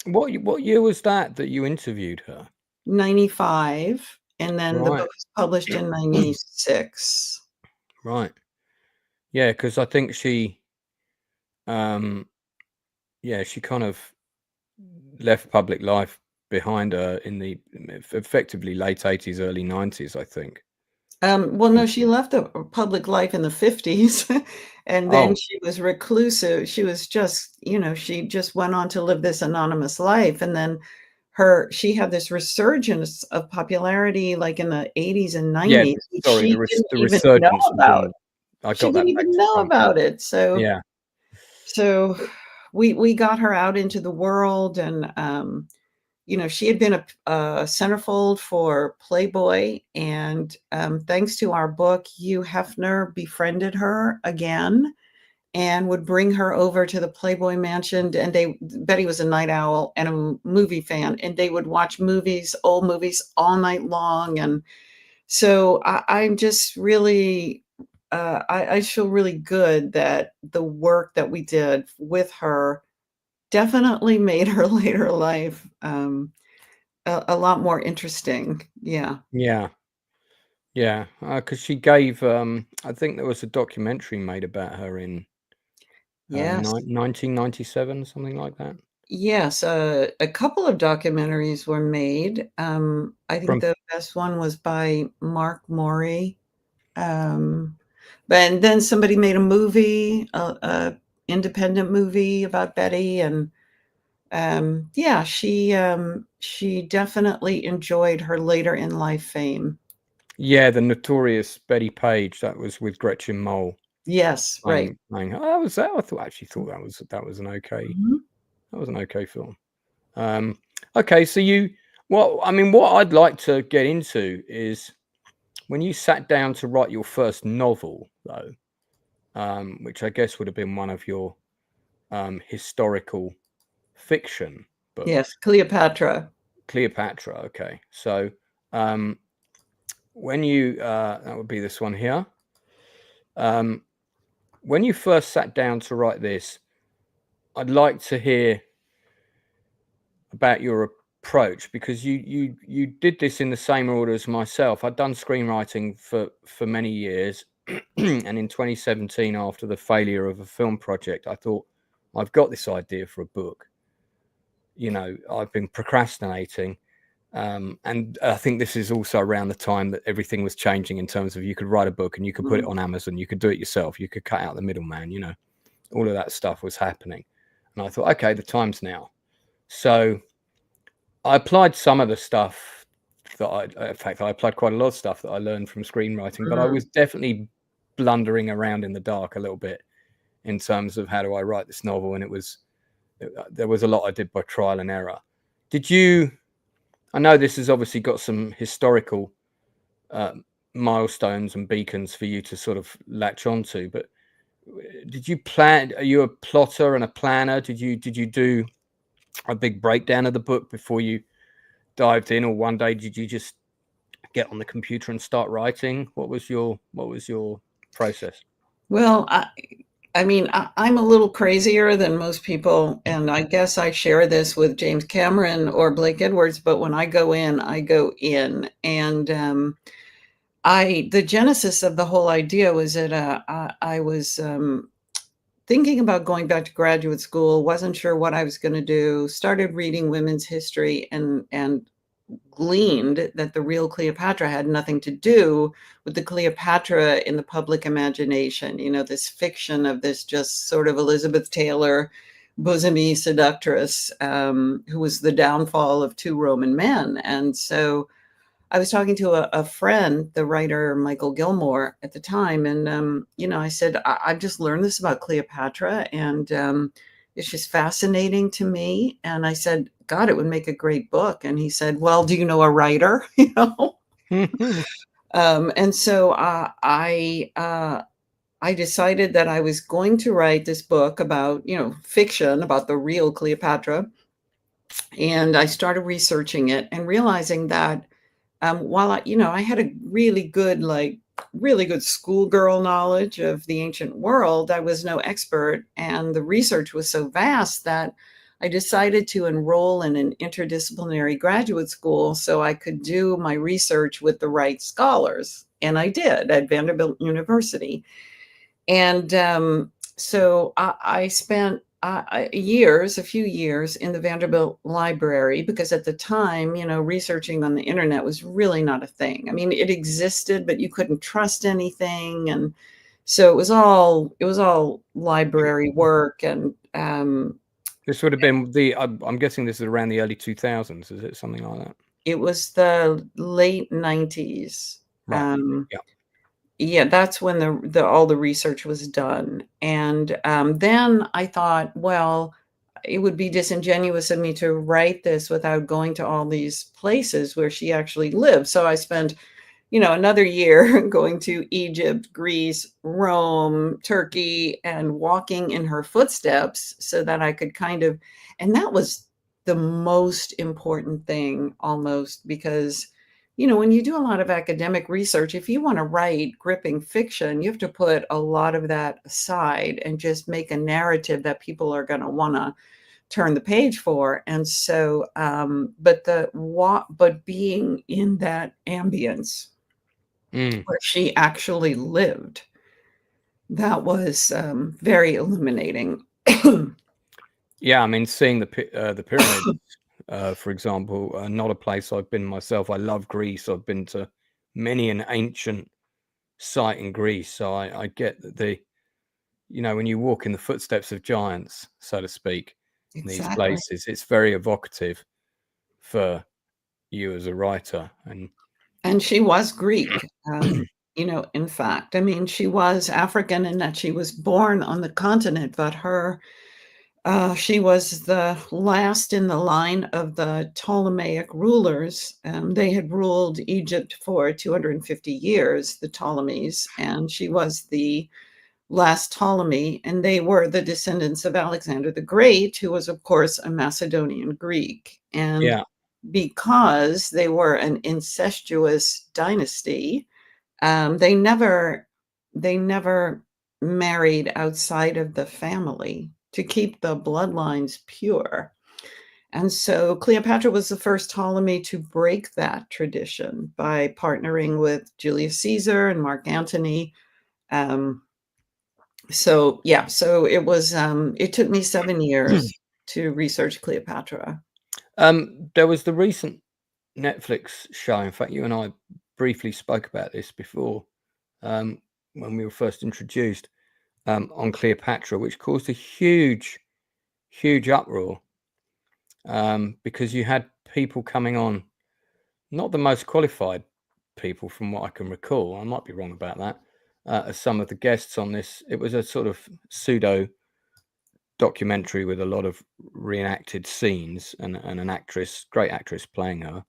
What year was that you interviewed her? 95. And then the book was published in 96. Right. Yeah, because I think she, she kind of left public life behind her in the effectively late 80s, early 90s, I think. Well, no, she left the public life in the 50s, and then she was reclusive. She was just, she just went on to live this anonymous life. And then she had this resurgence of popularity like in the 80s and 90s. Yeah, sorry, the resurgence. She didn't even know about it. So, yeah. So we got her out into the world, and she had been a centerfold for Playboy, and thanks to our book, Hugh Hefner befriended her again and would bring her over to the Playboy Mansion. And Betty was a night owl and a movie fan, and they would watch old movies all night long. And so I'm just really, I feel really good that the work that we did with her definitely made her later life a lot more interesting. Yeah. Because she gave, I think there was a documentary made about her in 1997, something like that. Yes, a couple of documentaries were made. I think the best one was by Mark Morey. And then somebody made a movie, a independent movie about Betty, and she definitely enjoyed her later in life fame. Yeah, the notorious Bettie Page, that was with Gretchen Mol. Yes, right. I thought that was an okay. Mm-hmm. That was an okay film. Okay, so what I'd like to get into is when you sat down to write your first novel, though, which I guess would have been one of your historical fiction books. Yes, Cleopatra. Okay. So when you that would be this one here. When you first sat down to write this, I'd like to hear about your approach, because you did this in the same order as myself. I'd done screenwriting for many years, and in 2017, after the failure of a film project, I thought, I've got this idea for a book. I've been procrastinating, and I think this is also around the time that everything was changing in terms of you could write a book and you could put it on Amazon, you could do it yourself, you could cut out the middleman, all of that stuff was happening. And I thought, okay, the time's now. So I applied some of the stuff I applied quite a lot of stuff that I learned from screenwriting, but I was definitely blundering around in the dark a little bit in terms of how do I write this novel. And there was a lot I did by trial and error. I know this has obviously got some historical milestones and beacons for you to sort of latch onto, but are you a plotter and a planner? Did you do a big breakdown of the book before you dived in, or one day did you just get on the computer and start writing? What was your process? Well, I mean, I'm a little crazier than most people, and I guess I share this with James Cameron or Blake Edwards, but when I go in, I go in. And the genesis of the whole idea was that I was thinking about going back to graduate school, wasn't sure what I was going to do, started reading women's history and gleaned that the real Cleopatra had nothing to do with the Cleopatra in the public imagination, this fiction of this just sort of Elizabeth Taylor, bosomy seductress, who was the downfall of two Roman men. And so I was talking to a friend, the writer Michael Gilmore at the time, and I said, I've just learned this about Cleopatra, and it's just fascinating to me. And I said, God, it would make a great book. And he said, well, do you know a writer? And so I decided that I was going to write this book about, fiction about the real Cleopatra. And I started researching it and realizing that while I had a really good schoolgirl knowledge of the ancient world, I was no expert, and the research was so vast that I decided to enroll in an interdisciplinary graduate school so I could do my research with the right scholars. And I did at Vanderbilt University. And so I spent a few years in the Vanderbilt library, because at the time, researching on the internet was really not a thing. I mean, it existed, but you couldn't trust anything. And so it was all library work. And this would have been I'm guessing this is around the early 2000s. Is it something like that? It was the late 90s. Right. Yeah, that's when all the research was done. And then I thought, well, it would be disingenuous of me to write this without going to all these places where she actually lived. So I spent, another year going to Egypt, Greece, Rome, Turkey, and walking in her footsteps so that I could and that was the most important thing almost, because when you do a lot of academic research, if you want to write gripping fiction, you have to put a lot of that aside and just make a narrative that people are going to want to turn the page for. And so, but being in that ambience where she actually lived, that was very illuminating. Yeah, I mean, seeing the pyramids, for example, not a place I've been myself. I love Greece. I've been to many an ancient site in Greece, so I get that when you walk in the footsteps of giants, so to speak, in these places, it's very evocative for you as a writer. And she was Greek, in fact. I mean, she was African in that she was born on the continent, but she was the last in the line of the Ptolemaic rulers. They had ruled Egypt for 250 years, the Ptolemies, and she was the last Ptolemy, and they were the descendants of Alexander the Great, who was, of course, a Macedonian Greek. And because they were an incestuous dynasty, they never married outside of the family to keep the bloodlines pure. And so Cleopatra was the first Ptolemy to break that tradition by partnering with Julius Caesar and Mark Antony. So it was, it took me 7 years to research Cleopatra. There was the recent Netflix show. In fact, you and I briefly spoke about this before, when we were first introduced, on Cleopatra, which caused a huge uproar, because you had people coming on, not the most qualified people from what I can recall. I might be wrong about that. As some of the guests on this, it was a sort of pseudo documentary with a lot of reenacted scenes and an actress, great actress, playing her.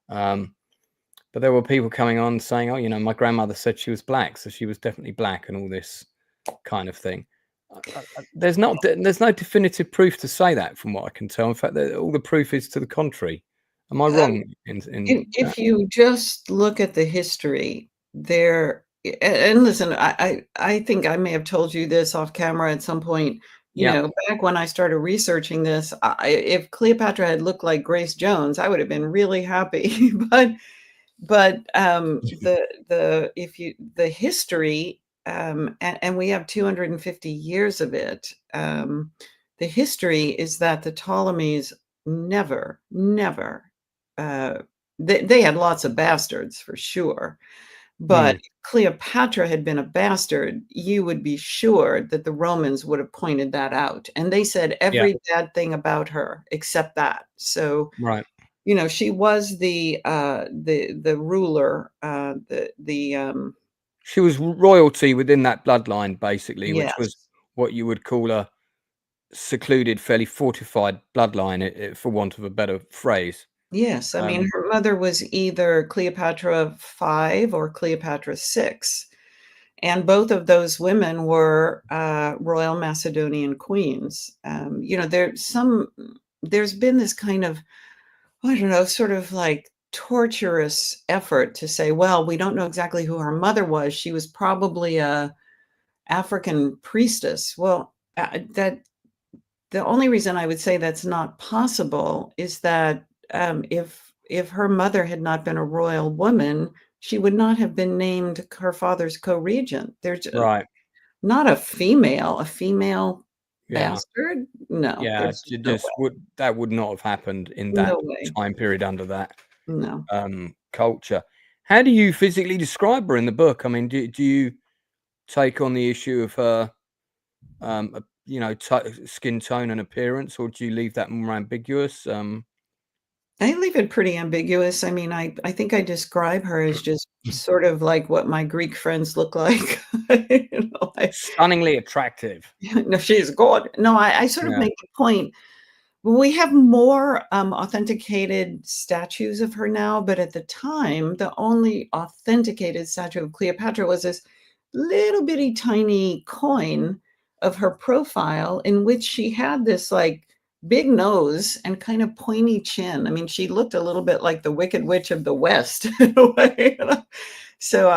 But there were people coming on saying, "Oh, my grandmother said she was black, so she was definitely black," and all this kind of thing. There's no definitive proof to say that, from what I can tell. In fact, all the proof is to the contrary. Am I wrong? If you just look at the history, there and listen, I think I may have told you this off camera at some point. Yeah. Back when I started researching this, if Cleopatra had looked like Grace Jones, I would have been really happy. But the history, and we have 250 years of it. The history is that the Ptolemies never, they had lots of bastards for sure. But Mm, if Cleopatra had been a bastard, you would be sure that the Romans would have pointed that out. And they said yeah. every bad thing about her except that. So, Right. she was the ruler, She was royalty within that bloodline, basically, which was yes. what you would call a secluded, fairly fortified bloodline, for want of a better phrase. Yes, I mean, Um, her mother was either Cleopatra 5 or Cleopatra 6, and both of those women were, royal Macedonian queens. There's been this kind of, I don't know, sort of like torturous effort to say, well, we don't know exactly who her mother was. She was probably a African priestess. Well, that the only reason I would say that's not possible is that, if her mother had not been a royal woman, she would not have been named her father's co-regent. There's right. not a female Yeah. bastard? No, Yeah. there's no Just would not have happened in way. that No way. time period under that No. culture. How do you physically describe her in the book? I mean, do you take on the issue of her, skin tone and appearance, or do you leave that more ambiguous? I leave it pretty ambiguous. I mean, I think I describe her as just sort of like what my Greek friends look like. I Stunningly attractive. no, she's good. No, I sort of Yeah. make the point. We have more, authenticated statues of her now, but at the time, the only authenticated statue of Cleopatra was this little bitty tiny coin of her profile in which she had this, like, big nose and kind of pointy chin. I mean, she looked a little bit like the Wicked Witch of the West in a way. So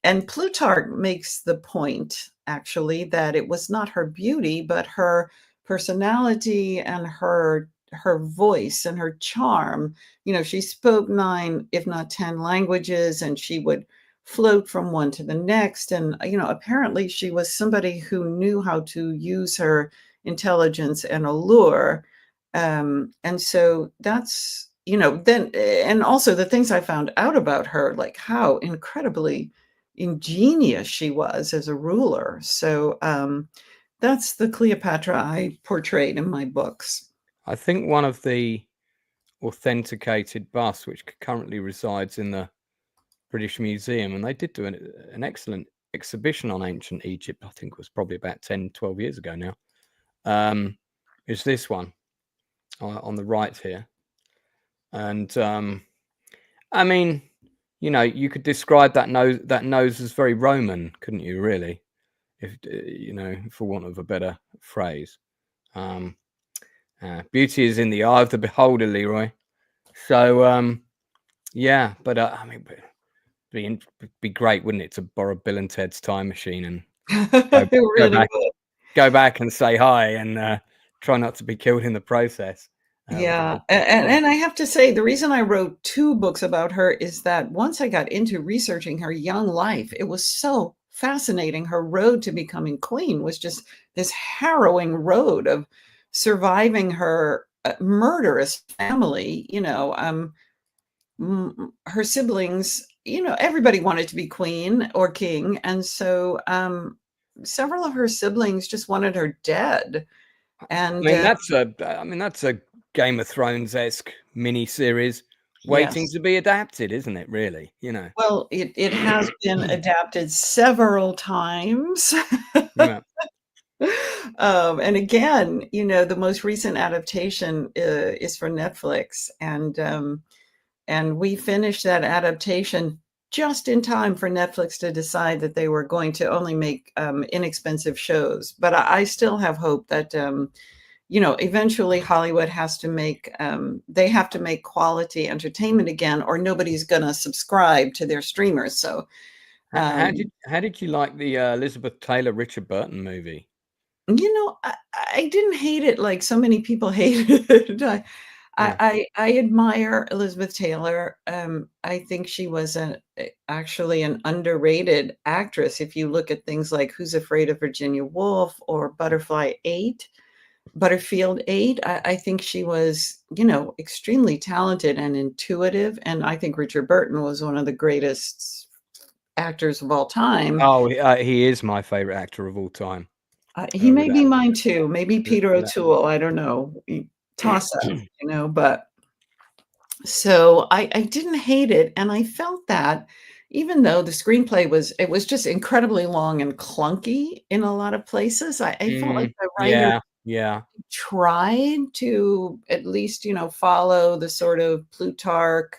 and Plutarch makes the point, actually, that it was not her beauty, but her personality and her voice and her charm. She spoke 9, if not 10 languages, and she would float from one to the next. And, apparently she was somebody who knew how to use her intelligence and allure. And so that's, then, and also the things I found out about her, like how incredibly ingenious she was as a ruler. So, that's the Cleopatra I portrayed in my books. I think one of the authenticated busts, which currently resides in the British Museum, and they did do an excellent exhibition on ancient Egypt. I think it was probably about 10, 12 years ago now. Is this one on the right here. And I mean, you could describe that nose as very Roman, couldn't you, really? If for want of a better phrase. Beauty is in the eye of the beholder, Leroy. So yeah, but I mean, be great, wouldn't it, to borrow Bill and Ted's time machine and It really would. go back and say hi and try not to be killed in the process. Yeah, and I have to say, the reason I wrote 2 books about her is that once I got into researching her young life, it was so fascinating. Her road to becoming queen was just this harrowing road of surviving her, murderous family. Her siblings, everybody wanted to be queen or king, and so, several of her siblings just wanted her dead. I And, mean, that's a Game of Thrones-esque mini series waiting yes. to be adapted, isn't it? Really, Well, it has been adapted several times. Yeah. And again, the most recent adaptation, is for Netflix, and we finished that adaptation just in time for Netflix to decide that they were going to only make, inexpensive shows. But I still have hope that, eventually Hollywood has to make, they have to make quality entertainment again, or nobody's gonna subscribe to their streamers. So, How did you like the Elizabeth Taylor Richard Burton movie? I didn't hate it like so many people hated it. Yeah. I admire Elizabeth Taylor. I think she was actually an underrated actress. If you look at things like Who's Afraid of Virginia Woolf or Butterfield 8, I think she was, extremely talented and intuitive. And I think Richard Burton was one of the greatest actors of all time. Oh, he is my favorite actor of all time. He may be without- mine too. Maybe Peter without- O'Toole. I don't know. Toss up, but so I didn't hate it. And I felt that even though the screenplay was just incredibly long and clunky in a lot of places, I felt like the writer yeah. tried to at least, follow the sort of Plutarch,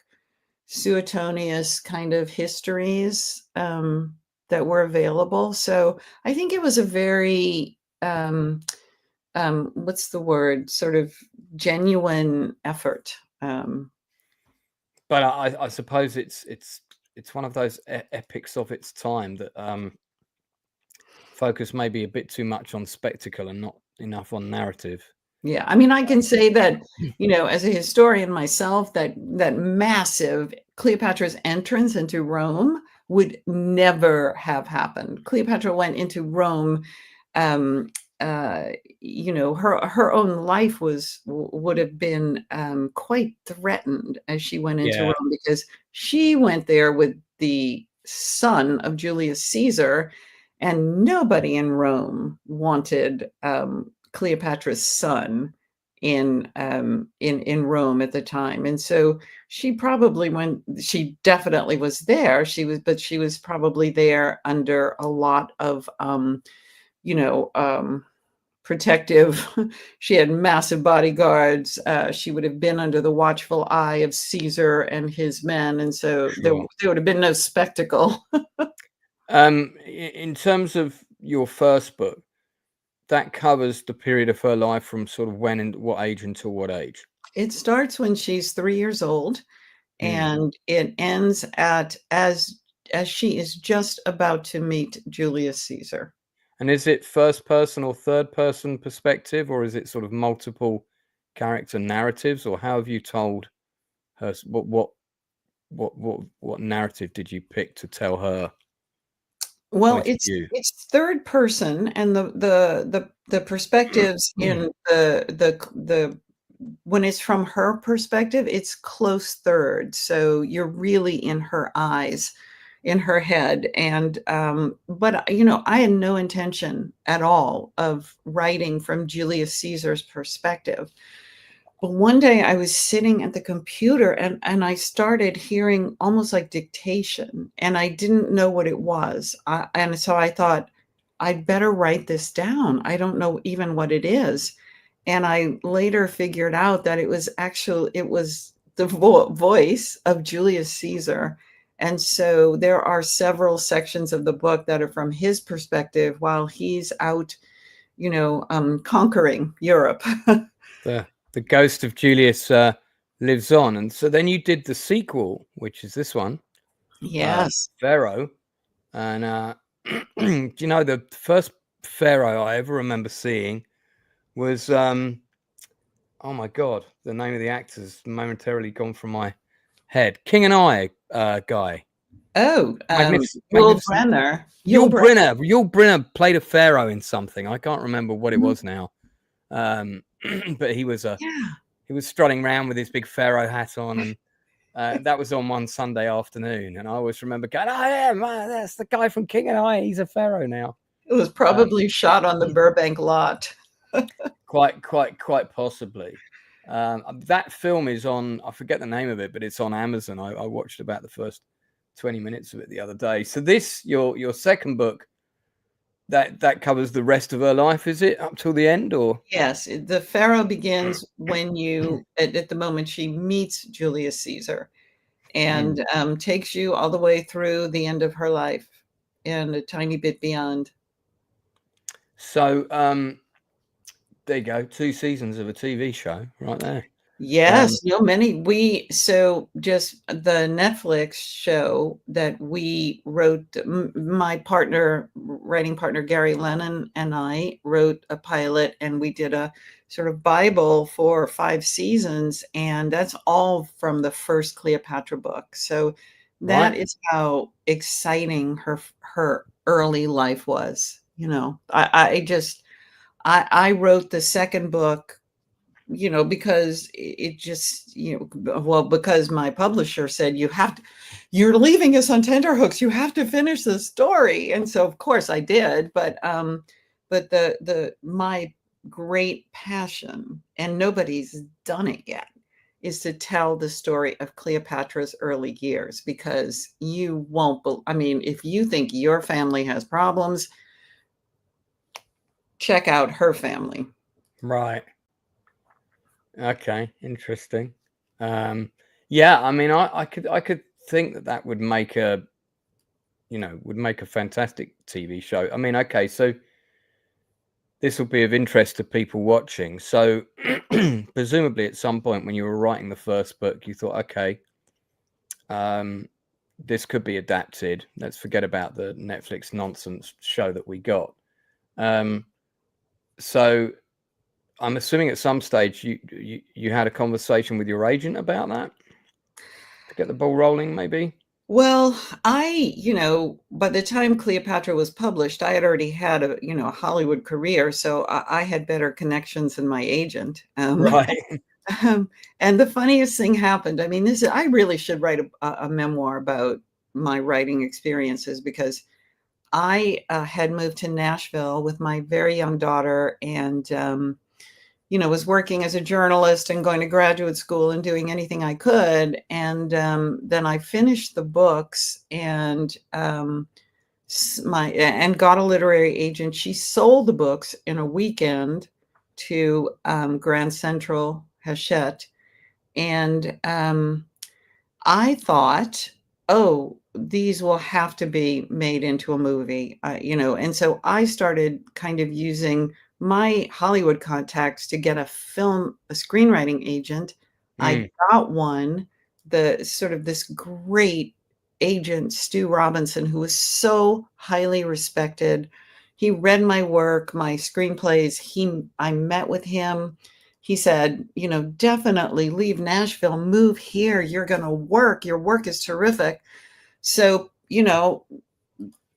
Suetonius kind of histories that were available. So I think it was a very what's the word? Sort of genuine effort. But I suppose it's one of those epics of its time that focus maybe a bit too much on spectacle and not enough on narrative. Yeah, I mean, I can say that, as a historian myself, that massive Cleopatra's entrance into Rome would never have happened. Cleopatra went into Rome, her own life would have been quite threatened as she went into Rome, because she went there with the son of Julius Caesar, and nobody in Rome wanted Cleopatra's son in Rome at the time. And so she definitely was there. She was probably there under a lot of protective. She had massive bodyguards. She would have been under the watchful eye of Caesar and his men, and so there would have been no spectacle. In terms of your first book, that covers the period of her life from sort of when and what age until what age? It starts when she's 3 years old, and it ends as she is just about to meet Julius Caesar. And is it first person or third person perspective, or is it sort of multiple character narratives, or how have you told her? What narrative did you pick to tell her? Well, it's third person, and the perspectives in the when it's from her perspective, it's close third. So you're really in her eyes, in her head. And but I had no intention at all of writing from Julius Caesar's perspective. But one day I was sitting at the computer, and I started hearing almost like dictation, and I didn't know what it was. And so I thought, I'd better write this down. I don't know even what it is. And I later figured out that it was the voice of Julius Caesar. And so there are several sections of the book that are from his perspective while he's out, conquering Europe. The ghost of Julius lives on. And so then you did the sequel, which is this one. Yes. Pharaoh. And the first Pharaoh I ever remember seeing was, oh my God, the name of the actor's momentarily gone from my head. King and I guy. Oh, Yul Brynner. Yul Brynner played a Pharaoh in something. I can't remember what it was now. But he was strutting around with his big Pharaoh hat on, and that was on one Sunday afternoon. And I always remember going, "Oh yeah, man, that's the guy from King and I. He's a Pharaoh now." It was probably shot on the Burbank lot. Quite possibly. That film is on. I forget the name of it, but it's on Amazon. I watched about the first 20 minutes of it the other day. So this, your second book, that covers the rest of her life, is it, up till the end? Or yes, the Pharaoh begins when at the moment she meets Julius Caesar, and takes you all the way through the end of her life and a tiny bit beyond. So there you go, 2 seasons of a TV show right there. Yes, so just the Netflix show that we wrote, my writing partner, Gary Lennon, and I wrote a pilot, and we did a sort of Bible for 5 seasons, and that's all from the first Cleopatra book. So that Right. is how exciting her early life was. I wrote the second book, because it just, well, because my publisher said, you're leaving us on tenterhooks. You have to finish the story. And so of course I did, but my great passion, and nobody's done it yet, is to tell the story of Cleopatra's early years, because you won't, if you think your family has problems, check out her family. Right. Okay, interesting. Yeah, I mean, I could think that would make a fantastic TV show. I mean, okay, so this will be of interest to people watching. So presumably at some point when you were writing the first book, you thought, okay, this could be adapted. Let's forget about the Netflix nonsense show that we got. So I'm assuming at some stage you had a conversation with your agent about that to get the ball rolling, maybe? Well, by the time Cleopatra was published, I had already had a Hollywood career, so I had better connections than my agent. Right. And the funniest thing happened. I mean, I really should write a memoir about my writing experiences, because I had moved to Nashville with my very young daughter, and was working as a journalist and going to graduate school and doing anything I could. And then I finished the books, and got a literary agent. She sold the books in a weekend to Grand Central Hachette. And I thought, oh, these will have to be made into a movie, and so I started kind of using my Hollywood contacts to get a screenwriting agent. I got one, this great agent, Stu Robinson, who was so highly respected. He read my work, my screenplays. I met with him. He said, definitely leave Nashville, move here. You're going to work. Your work is terrific. So,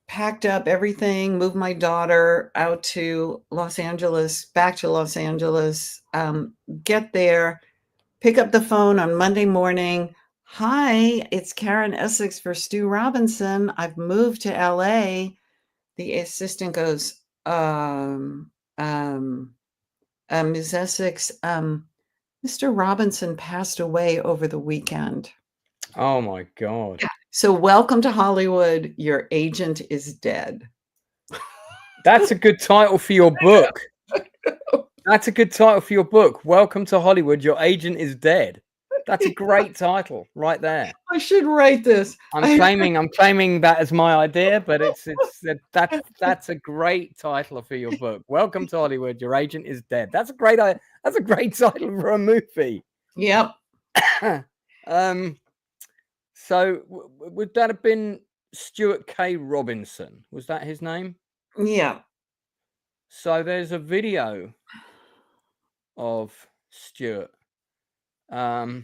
packed up everything, moved my daughter out to Los Angeles, back to Los Angeles, get there, pick up the phone on Monday morning. Hi, it's Karen Essex for Stu Robinson. I've moved to LA. The assistant goes, Ms. Essex, Mr. Robinson passed away over the weekend. Oh my God. Yeah. So welcome to Hollywood. Your agent is dead. That's a good title for your book. That's a good title for your book. Welcome to Hollywood. Your agent is dead. That's a great title right there. I should write this. I'm claiming that as my idea, but that's a great title for your book. Welcome to Hollywood. Your agent is dead. That's a great title for a movie. Yep. So would that have been Stuart K. Robinson? Was that his name? Yeah. So there's a video of Stuart. I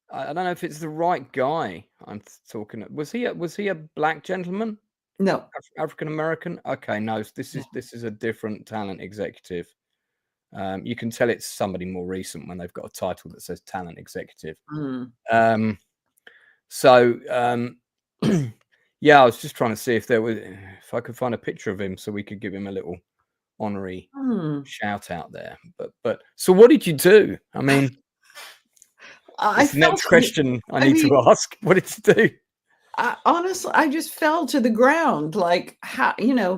don't know if it's the right guy I'm talking. Was he a black gentleman? No. African American? Okay, no. This is a different talent executive. You can tell it's somebody more recent when they've got a title that says talent executive. Yeah, I was just trying to see if I could find a picture of him so we could give him a little honorary shout out there. But so what did you do? I mean, next question I need to ask. What did you do? Honestly, I just fell to the ground. Like, how,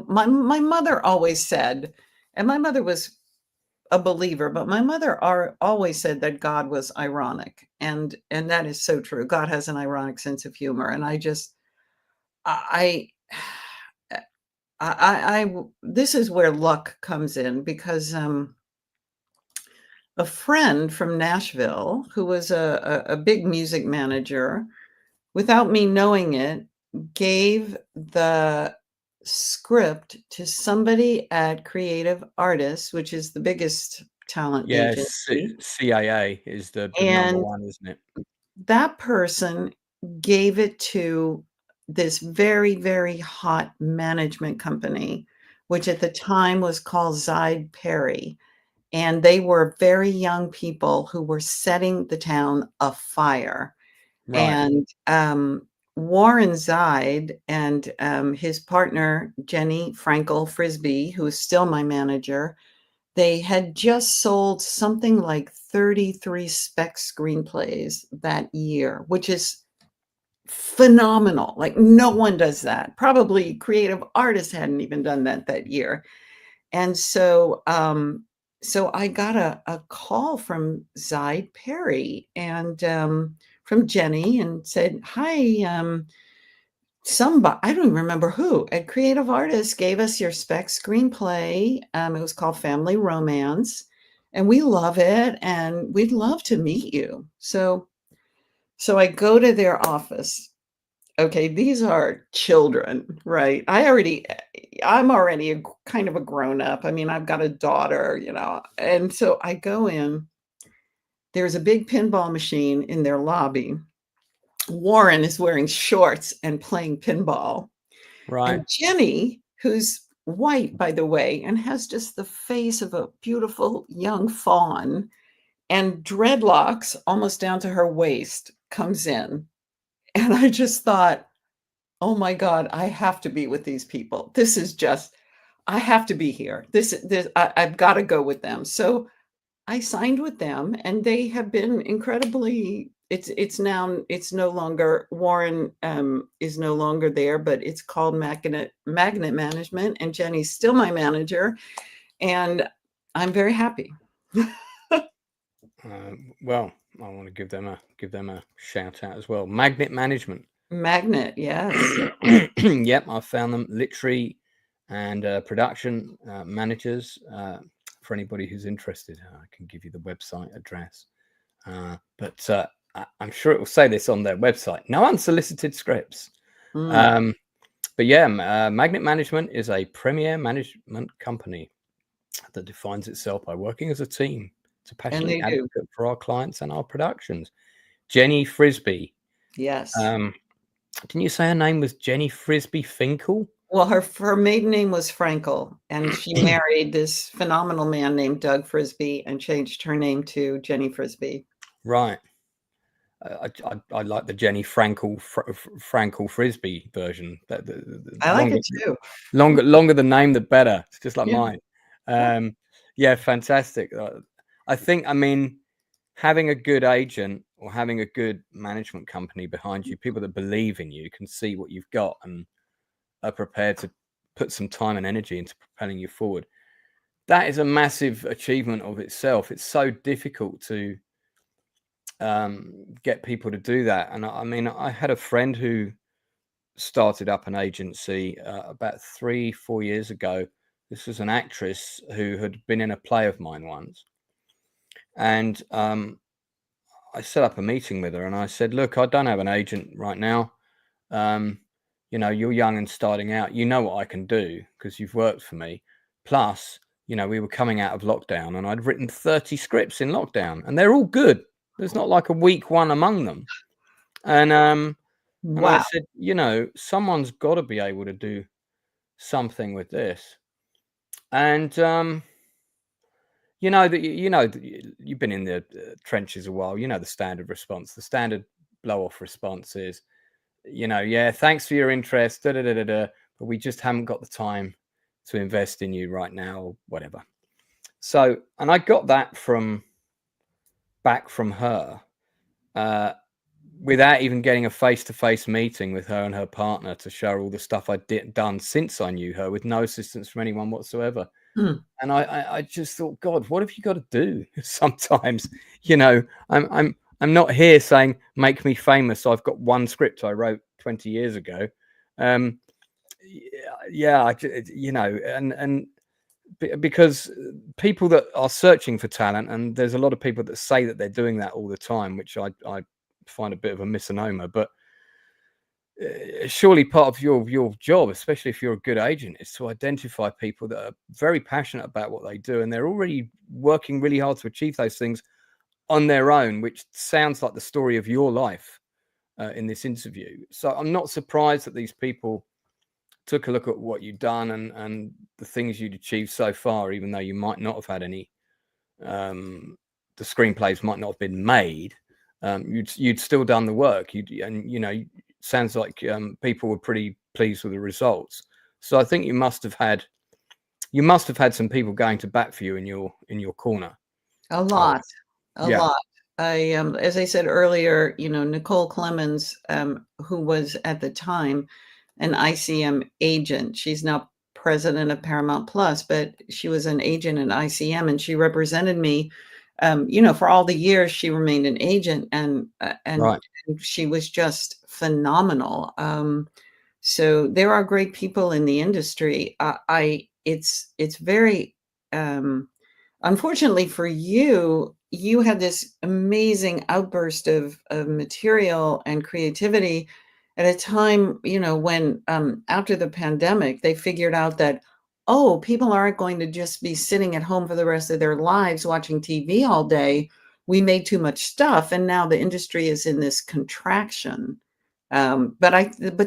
my mother always said, and my mother was a believer, but my mother always said that God was ironic. And that is so true. God has an ironic sense of humor. And this is where luck comes in, because a friend from Nashville who was a big music manager, without me knowing it, gave the script to somebody at Creative Artists, which is the biggest talent Yes, agency. CAA is the number And one, isn't it? that person gave it to this very, very hot management company, which at the time was called Zide Perry. And they were very young people who were setting the town afire. Right. And Warren Zide and his partner, Jenny Frankel Frisbee, who is still my manager, they had just sold something like 33 spec screenplays that year, which is phenomenal. Like no one does that. Probably Creative Artists hadn't even done that year. And so so I got a call from Zide Perry and from Jenny and said, hi, somebody, I don't even remember who, at Creative Artists gave us your spec screenplay. It was called Family Romance, and we love it, and we'd love to meet you. So I go to their office. Okay, these are children, right? I'm already a kind of a grown up. I mean, I've got a daughter, and so I go in. There's a big pinball machine in their lobby. Warren is wearing shorts and playing pinball. Right. And Jenny, who's white, by the way, and has just the face of a beautiful young fawn and dreadlocks almost down to her waist, comes in. And I just thought, oh my God, I have to be with these people. This is just, I have to be here. I've got to go with them. So I signed with them, and they have been incredibly. It's no longer Warren is no longer there, but it's called Magnet Management, and Jenny's still my manager, and I'm very happy. Well, I want to give them a shout out as well. Magnet Management. Magnet, yes. Yep, I found them. Literary and production managers. For anybody who's interested, I can give you the website address. But I'm sure it will say this on their website. No unsolicited scripts. But yeah, Magnet Management is a premier management company that defines itself by working as a team to passionately advocate for our clients and our productions. Jenny Frisbee. Yes. Didn't you say her name was Jenny Frisbee Finkel? Well, her maiden name was Frankel, and she married this phenomenal man named Doug Frisbee and changed her name to Jenny Frisbee. Right. I like the Jenny Frankel Frisbee version. I like it too. Longer the name, the better. It's just like mine. Yeah, fantastic. I think, having a good agent or having a good management company behind you, people that believe in you, can see what you've got and are prepared to put some time and energy into propelling you forward. That is a massive achievement of itself. It's so difficult to get people to do that. And I had a friend who started up an agency about 3-4 years ago. This was an actress who had been in a play of mine once. And I set up a meeting with her and I said, look, I don't have an agent right now. You're young and starting out. You know what I can do because you've worked for me. Plus, we were coming out of lockdown and I'd written 30 scripts in lockdown and they're all good. There's not like a weak one among them. And and I said, someone's got to be able to do something with this. And you've been in the trenches a while. The standard response, the standard blow off response is, yeah, thanks for your interest, but we just haven't got the time to invest in you right now, or whatever. So, and I got that back from her without even getting a face-to-face meeting with her and her partner to show her all the stuff I'd done since I knew her, with no assistance from anyone whatsoever. And I just thought, God, what have you got to do? Sometimes, I'm not here saying, make me famous. I've got one script I wrote 20 years ago. And because people that are searching for talent, and there's a lot of people that say that they're doing that all the time, which I find a bit of a misnomer, but surely part of your job, especially if you're a good agent, is to identify people that are very passionate about what they do, and they're already working really hard to achieve those things on their own, which sounds like the story of your life in this interview. So I'm not surprised that these people took a look at what you've done and the things you'd achieved so far, even though you might not have had any, the screenplays might not have been made. You'd still done the work. Sounds like people were pretty pleased with the results. So I think you must have had some people going to bat for you in your corner. A lot. As I said earlier, Nicole Clemens, who was at the time an ICM agent, she's now president of Paramount Plus, but she was an agent at ICM, and she represented me. For all the years she remained an agent, and Right. she was just phenomenal. So there are great people in the industry. It's very unfortunately for you, you had this amazing outburst of material and creativity at a time, when after the pandemic, they figured out that, oh, people aren't going to just be sitting at home for the rest of their lives watching TV all day. We made too much stuff, and now the industry is in this contraction. But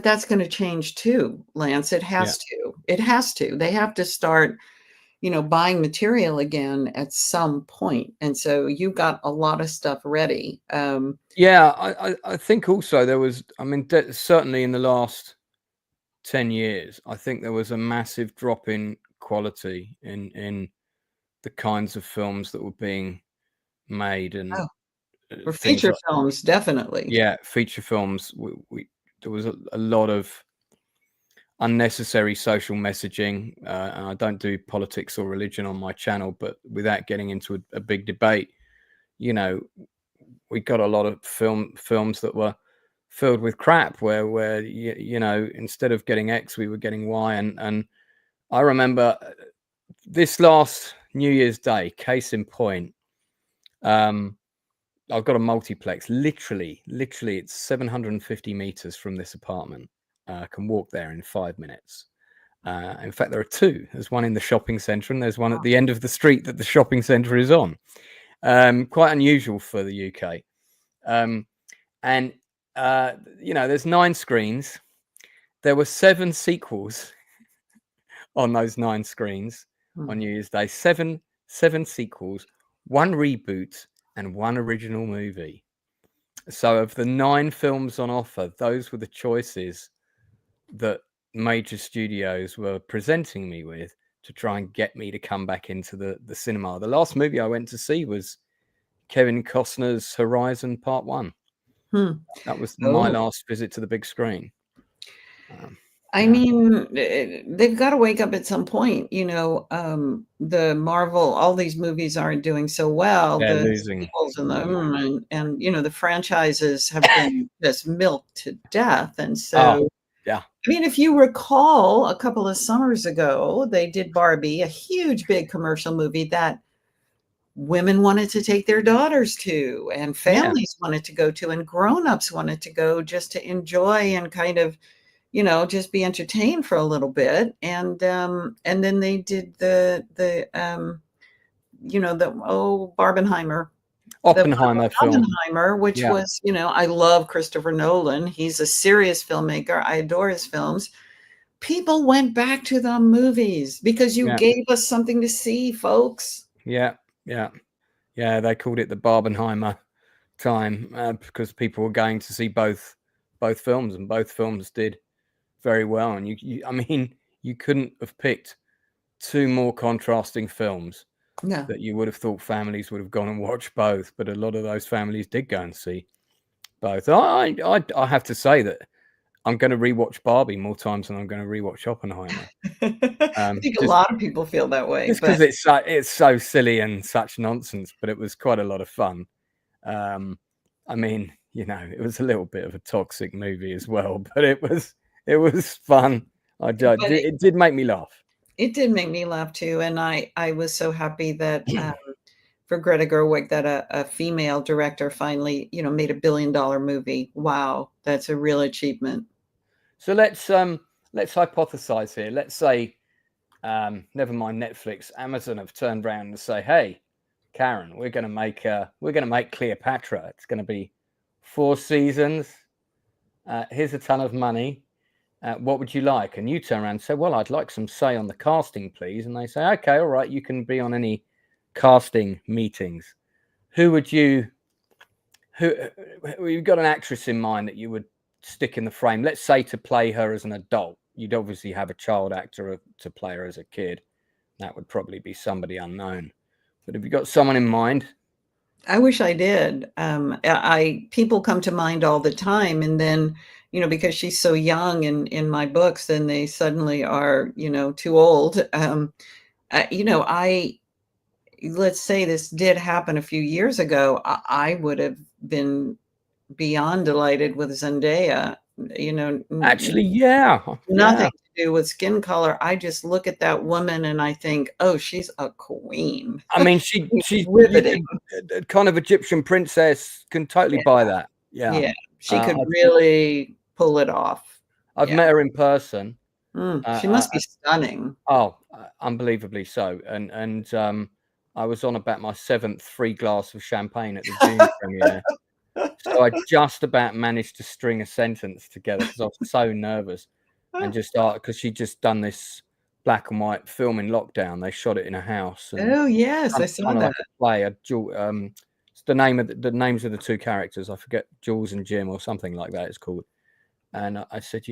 that's going to change too, Lance. It has to. It has to. They have to start, buying material again at some point. And so you got a lot of stuff ready. I think also there was, certainly in the last 10 years, I think there was a massive drop in quality in the kinds of films that were being made. And for feature films, definitely. Yeah, feature films. There was a lot of unnecessary social messaging. And I don't do politics or religion on my channel, but without getting into a big debate, we got a lot of films that were filled with crap where instead of getting X, we were getting Y. And I remember this last New Year's Day, case in point, I've got a multiplex, literally it's 750 meters from this apartment. I can walk there in 5 minutes. In fact, there are two. There's one in the shopping center and there's one at the end of the street that the shopping center is on. Quite unusual for the UK. There's 9 screens. There were 7 sequels on those 9 screens on New Year's Day. Seven sequels, 1 reboot, and 1 original movie. So of the 9 films on offer, those were the choices that major studios were presenting me with to try and get me to come back into the cinema. The last movie I went to see was Kevin Costner's Horizon Part 1. That was my last visit to the big screen. I mean, they've got to wake up at some point. The Marvel, all these movies aren't doing so well. They're the losing. Sequels and the franchises have been just milked to death. And so, if you recall, a couple of summers ago, they did Barbie, a huge, big commercial movie that women wanted to take their daughters to, and families wanted to go to, and grown-ups wanted to go just to enjoy and kind of, just be entertained for a little bit. And then they did the Barbenheimer. Oppenheimer, which was, I love Christopher Nolan. He's a serious filmmaker. I adore his films. People went back to the movies because you gave us something to see, folks. Yeah. They called it the Barbenheimer time because people were going to see both films, and both films did very well. And you couldn't have picked 2 more contrasting films that you would have thought families would have gone and watched both. But a lot of those families did go and see both. I have to say that I'm going to rewatch Barbie more times than I'm going to rewatch Oppenheimer. I think a lot of people feel that way. Just because it's so silly and such nonsense, but it was quite a lot of fun. It was a little bit of a toxic movie as well, but it was fun. It did make me laugh. It did make me laugh too, and I was so happy that for Greta Gerwig that a female director finally, made a billion-dollar movie. Wow, that's a real achievement. So let's hypothesize here. Let's say, never mind Netflix, Amazon have turned around and say, "Hey, Karen, we're going to make Cleopatra. It's going to be 4 seasons. Here's a ton of money. What would you like?" And you turn around and say, "Well, I'd like some say on the casting, please." And they say, "Okay, all right, you can be on any casting meetings." Who would you? You've got an actress in mind that you would stick in the frame. Let's say to play her as an adult. You'd obviously have a child actor to play her as a kid. That would probably be somebody unknown. But have you got someone in mind? I wish I did. People come to mind all the time, and then, because she's so young in my books, then they suddenly are, too old. Let's say this did happen a few years ago. I would have been beyond delighted with Zendaya. Actually, yeah. Nothing to do with skin color. I just look at that woman and I think, oh, she's a queen. I mean, she's riveting. Kind of Egyptian princess, can totally buy that. Yeah, she could really pull it off. I've met her in person. She must be stunning. Oh, unbelievably so. And I was on about my 7th free glass of champagne at the June premiere. So I just about managed to string a sentence together because I was so nervous, and just because she'd just done this black and white film in lockdown. They shot it in a house. And oh yes, I saw that. Like a play. It's the names of the 2 characters. I forget, Jules and Jim or something like that it's called. And I said,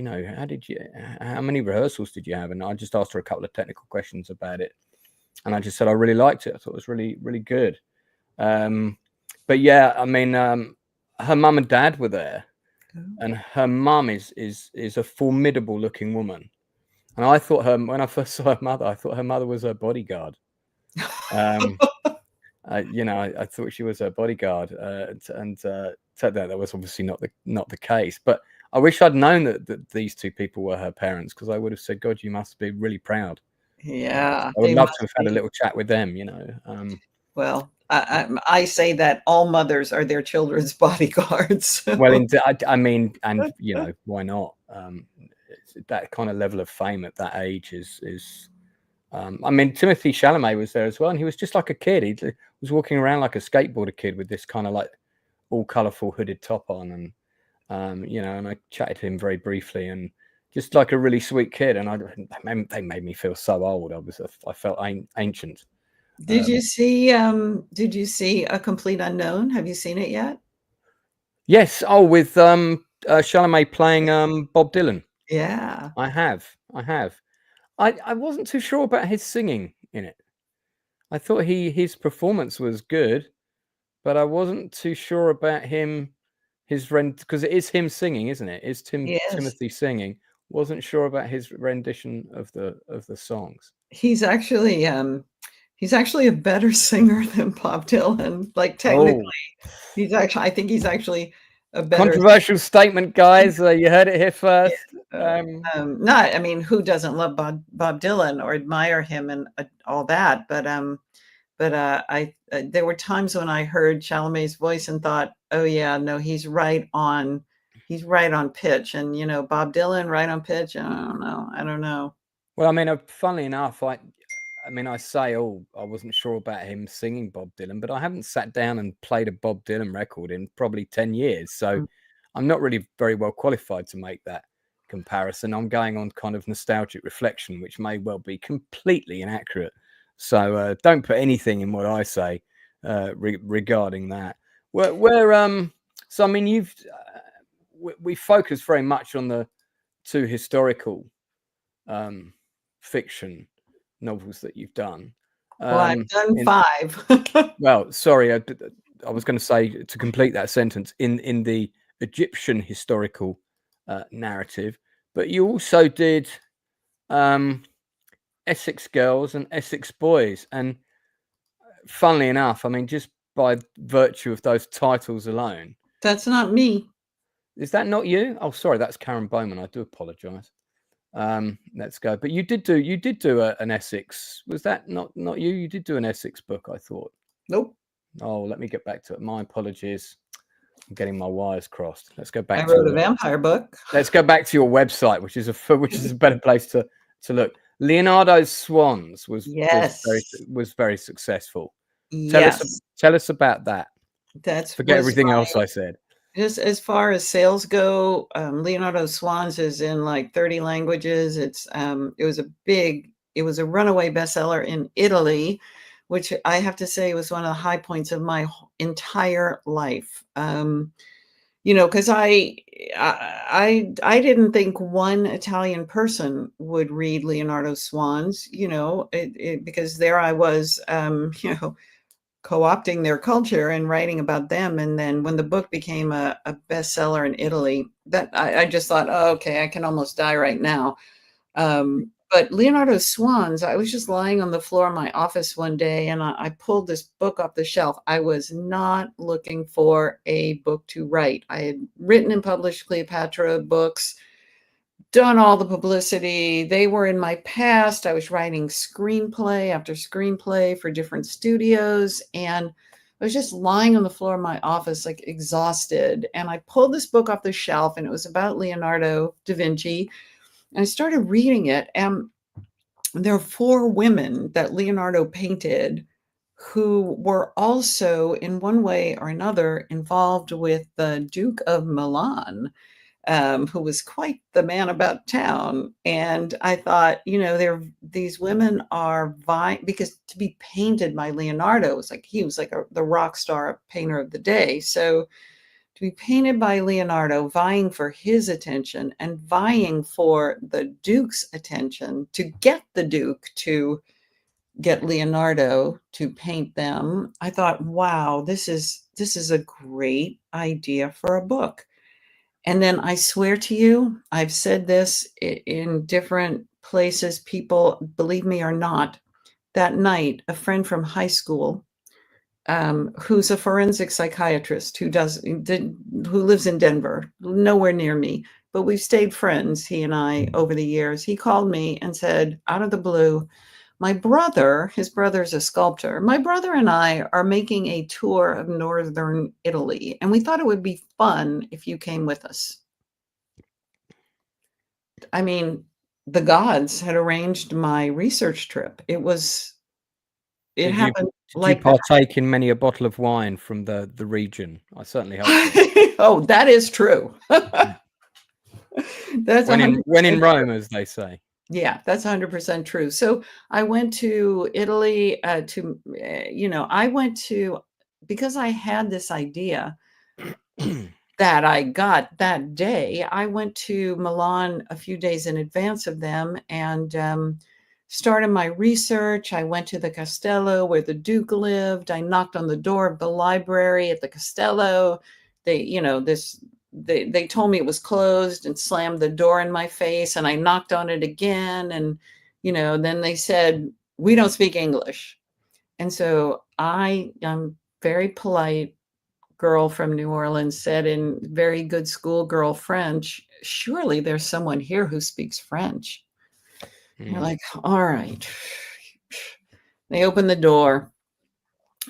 how many rehearsals did you have? And I just asked her a couple of technical questions about it. And I just said, I really liked it. I thought it was really, really good. But yeah, I mean, her mum and dad were there, and her mum is a formidable looking woman. And I thought when I first saw her mother, I thought her mother was her bodyguard. I thought she was her bodyguard, and that was obviously not the case. But I wish I'd known that these 2 people were her parents, because I would have said, God, you must be really proud. Yeah, I would love to have had a little chat with them. Well, I say that all mothers are their children's bodyguards. Well, I mean, and why not? That kind of level of fame at that age is. I mean, Timothée Chalamet was there as well, and he was just like a kid. He was walking around like a skateboarder kid with this kind of like all colourful hooded top on, and and I chatted to him very briefly, and just like a really sweet kid. And they made me feel so old. I felt ancient. Did you see A Complete Unknown? Have you seen it yet? Yes. Oh, with Chalamet playing Bob Dylan. Yeah, I have. I wasn't too sure about his singing in it. I thought his performance was good, but I wasn't too sure about because it is him singing, isn't it? It's Timothy singing. Wasn't sure about his rendition of the songs. He's actually a better singer than Bob Dylan. Like technically, I think he's actually a better. Controversial statement, guys. You heard it here first. Not, I mean, who doesn't love Bob Dylan or admire him and all that? But there were times when I heard Chalamet's voice and thought, oh yeah, no, he's right on pitch. And Bob Dylan, right on pitch. I don't know. Well, I mean, funnily enough, I say, I wasn't sure about him singing Bob Dylan, but I haven't sat down and played a Bob Dylan record in probably 10 years. So I'm not really very well qualified to make that comparison. I'm going on kind of nostalgic reflection, which may well be completely inaccurate. So don't put anything in what I say regarding that. So I mean, we focus very much on the 2 historical fiction novels that you've done. Well, I've done 5. Well, sorry, I was going to say, to complete that sentence, in the Egyptian historical narrative, but you also did Essex Girls and Essex Boys. And funnily enough, I mean, just by virtue of those titles alone. That's not me. Is that not you? Oh, sorry, that's Karen Bowman. I do apologize. Let's go. But you did do an Essex. Was that not you? You did do an Essex book, I thought. Nope. Oh, let me get back to it. My apologies. I'm getting my wires crossed. Let's go back. I wrote a vampire book. Let's go back to your website, which is a better place to look. Leonardo's Swans was very successful. Yes. Tell us about that. Forget everything else I said. Just as far as sales go, Leonardo's Swans is in like 30 languages. It was a runaway bestseller in Italy, which I have to say was one of the high points of my entire life. Because I didn't think one Italian person would read Leonardo's Swans, because there I was, co-opting their culture and writing about them. And then when the book became a bestseller in Italy, that I just thought, oh, okay, I can almost die right now. But Leonardo's Swans, I was just lying on the floor of my office one day and I pulled this book off the shelf. I was not looking for a book to write. I had written and published Cleopatra books, done all the publicity. They were in my past. I was writing screenplay after screenplay for different studios. And I was just lying on the floor of my office, like exhausted. And I pulled this book off the shelf and it was about Leonardo da Vinci. And I started reading it, and there are 4 women that Leonardo painted who were also, in one way or another, involved with the Duke of Milan, who was quite the man about town. And I thought, these women are vying, because to be painted by Leonardo was like, he was like the rock star painter of the day. So to be painted by Leonardo, vying for his attention and vying for the Duke's attention, to get the Duke to get Leonardo to paint them, I thought, wow, this is a great idea for a book. And then I swear to you, I've said this in different places, people believe me or not, that night, a friend from high school, who's a forensic psychiatrist who lives in Denver, nowhere near me, but we've stayed friends, he and I, over the years. He called me and said, out of the blue, his brother's a sculptor. My brother and I are making a tour of northern Italy, and we thought it would be fun if you came with us. I mean, the gods had arranged my research trip. It happened. Did you partake in many a bottle of wine from the region? I certainly hope so. Oh, that is true. That's when in Rome, as they say. Yeah, that's 100% true. So I went to Italy because I had this idea that I got that day. I went to Milan a few days in advance of them and started my research. I went to the Castello where the Duke lived. I knocked on the door of the library at the Castello. They told me it was closed and slammed the door in my face, and I knocked on it again. And, then they said, we don't speak English. And so I'm very polite girl from New Orleans, said in very good schoolgirl French, surely there's someone here who speaks French. They're like, all right. They opened the door,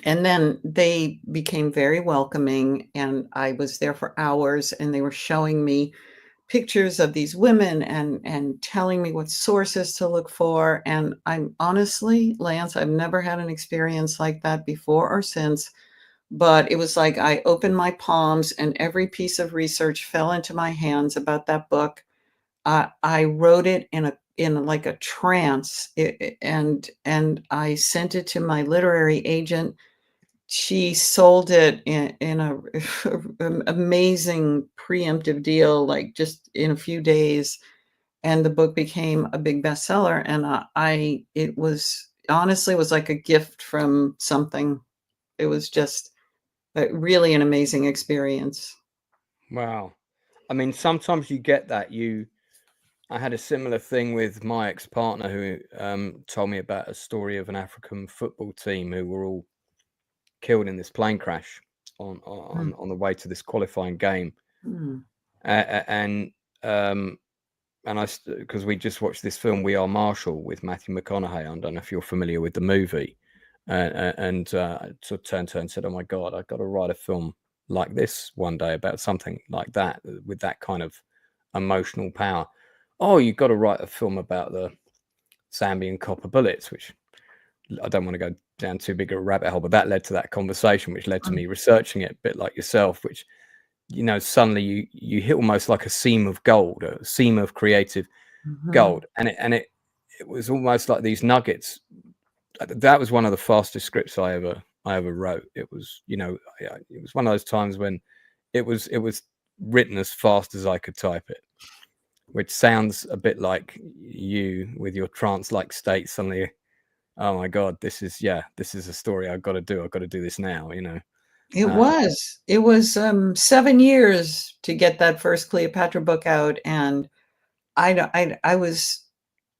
and then they became very welcoming, and I was there for hours, and they were showing me pictures of these women and telling me what sources to look for. And I'm honestly, Lance, I've never had an experience like that before or since, but it was like I opened my palms and every piece of research fell into my hands about that book. I wrote it in like a trance, and I sent it to my literary agent. She sold it in a amazing preemptive deal, like just in a few days, and the book became a big bestseller. And it was honestly was like a gift from something. It was just really an amazing experience. Wow. I mean, sometimes you get that. I had a similar thing with my ex-partner who told me about a story of an African football team who were all killed in this plane crash on the way to this qualifying game. And because we just watched this film, We Are Marshall, with Matthew McConaughey. I don't know if you're familiar with the movie. And sort of turned to her and said, "Oh my God, I've got to write a film like this one day about something like that, with that kind of emotional power." "Oh, you've got to write a film about the Zambian copper bullets," which I don't want to go down too big a rabbit hole, but that led to that conversation, which led to me researching it a bit like yourself, which, suddenly you hit almost like a seam of gold, a seam of creative gold. And it was almost like these nuggets. That was one of the fastest scripts I ever wrote. It was, it was one of those times when it was written as fast as I could type it, which sounds a bit like you with your trance-like state. Suddenly, oh my God, this is a story I've got to do. I've got to do this now, It was 7 years to get that first Cleopatra book out. And I was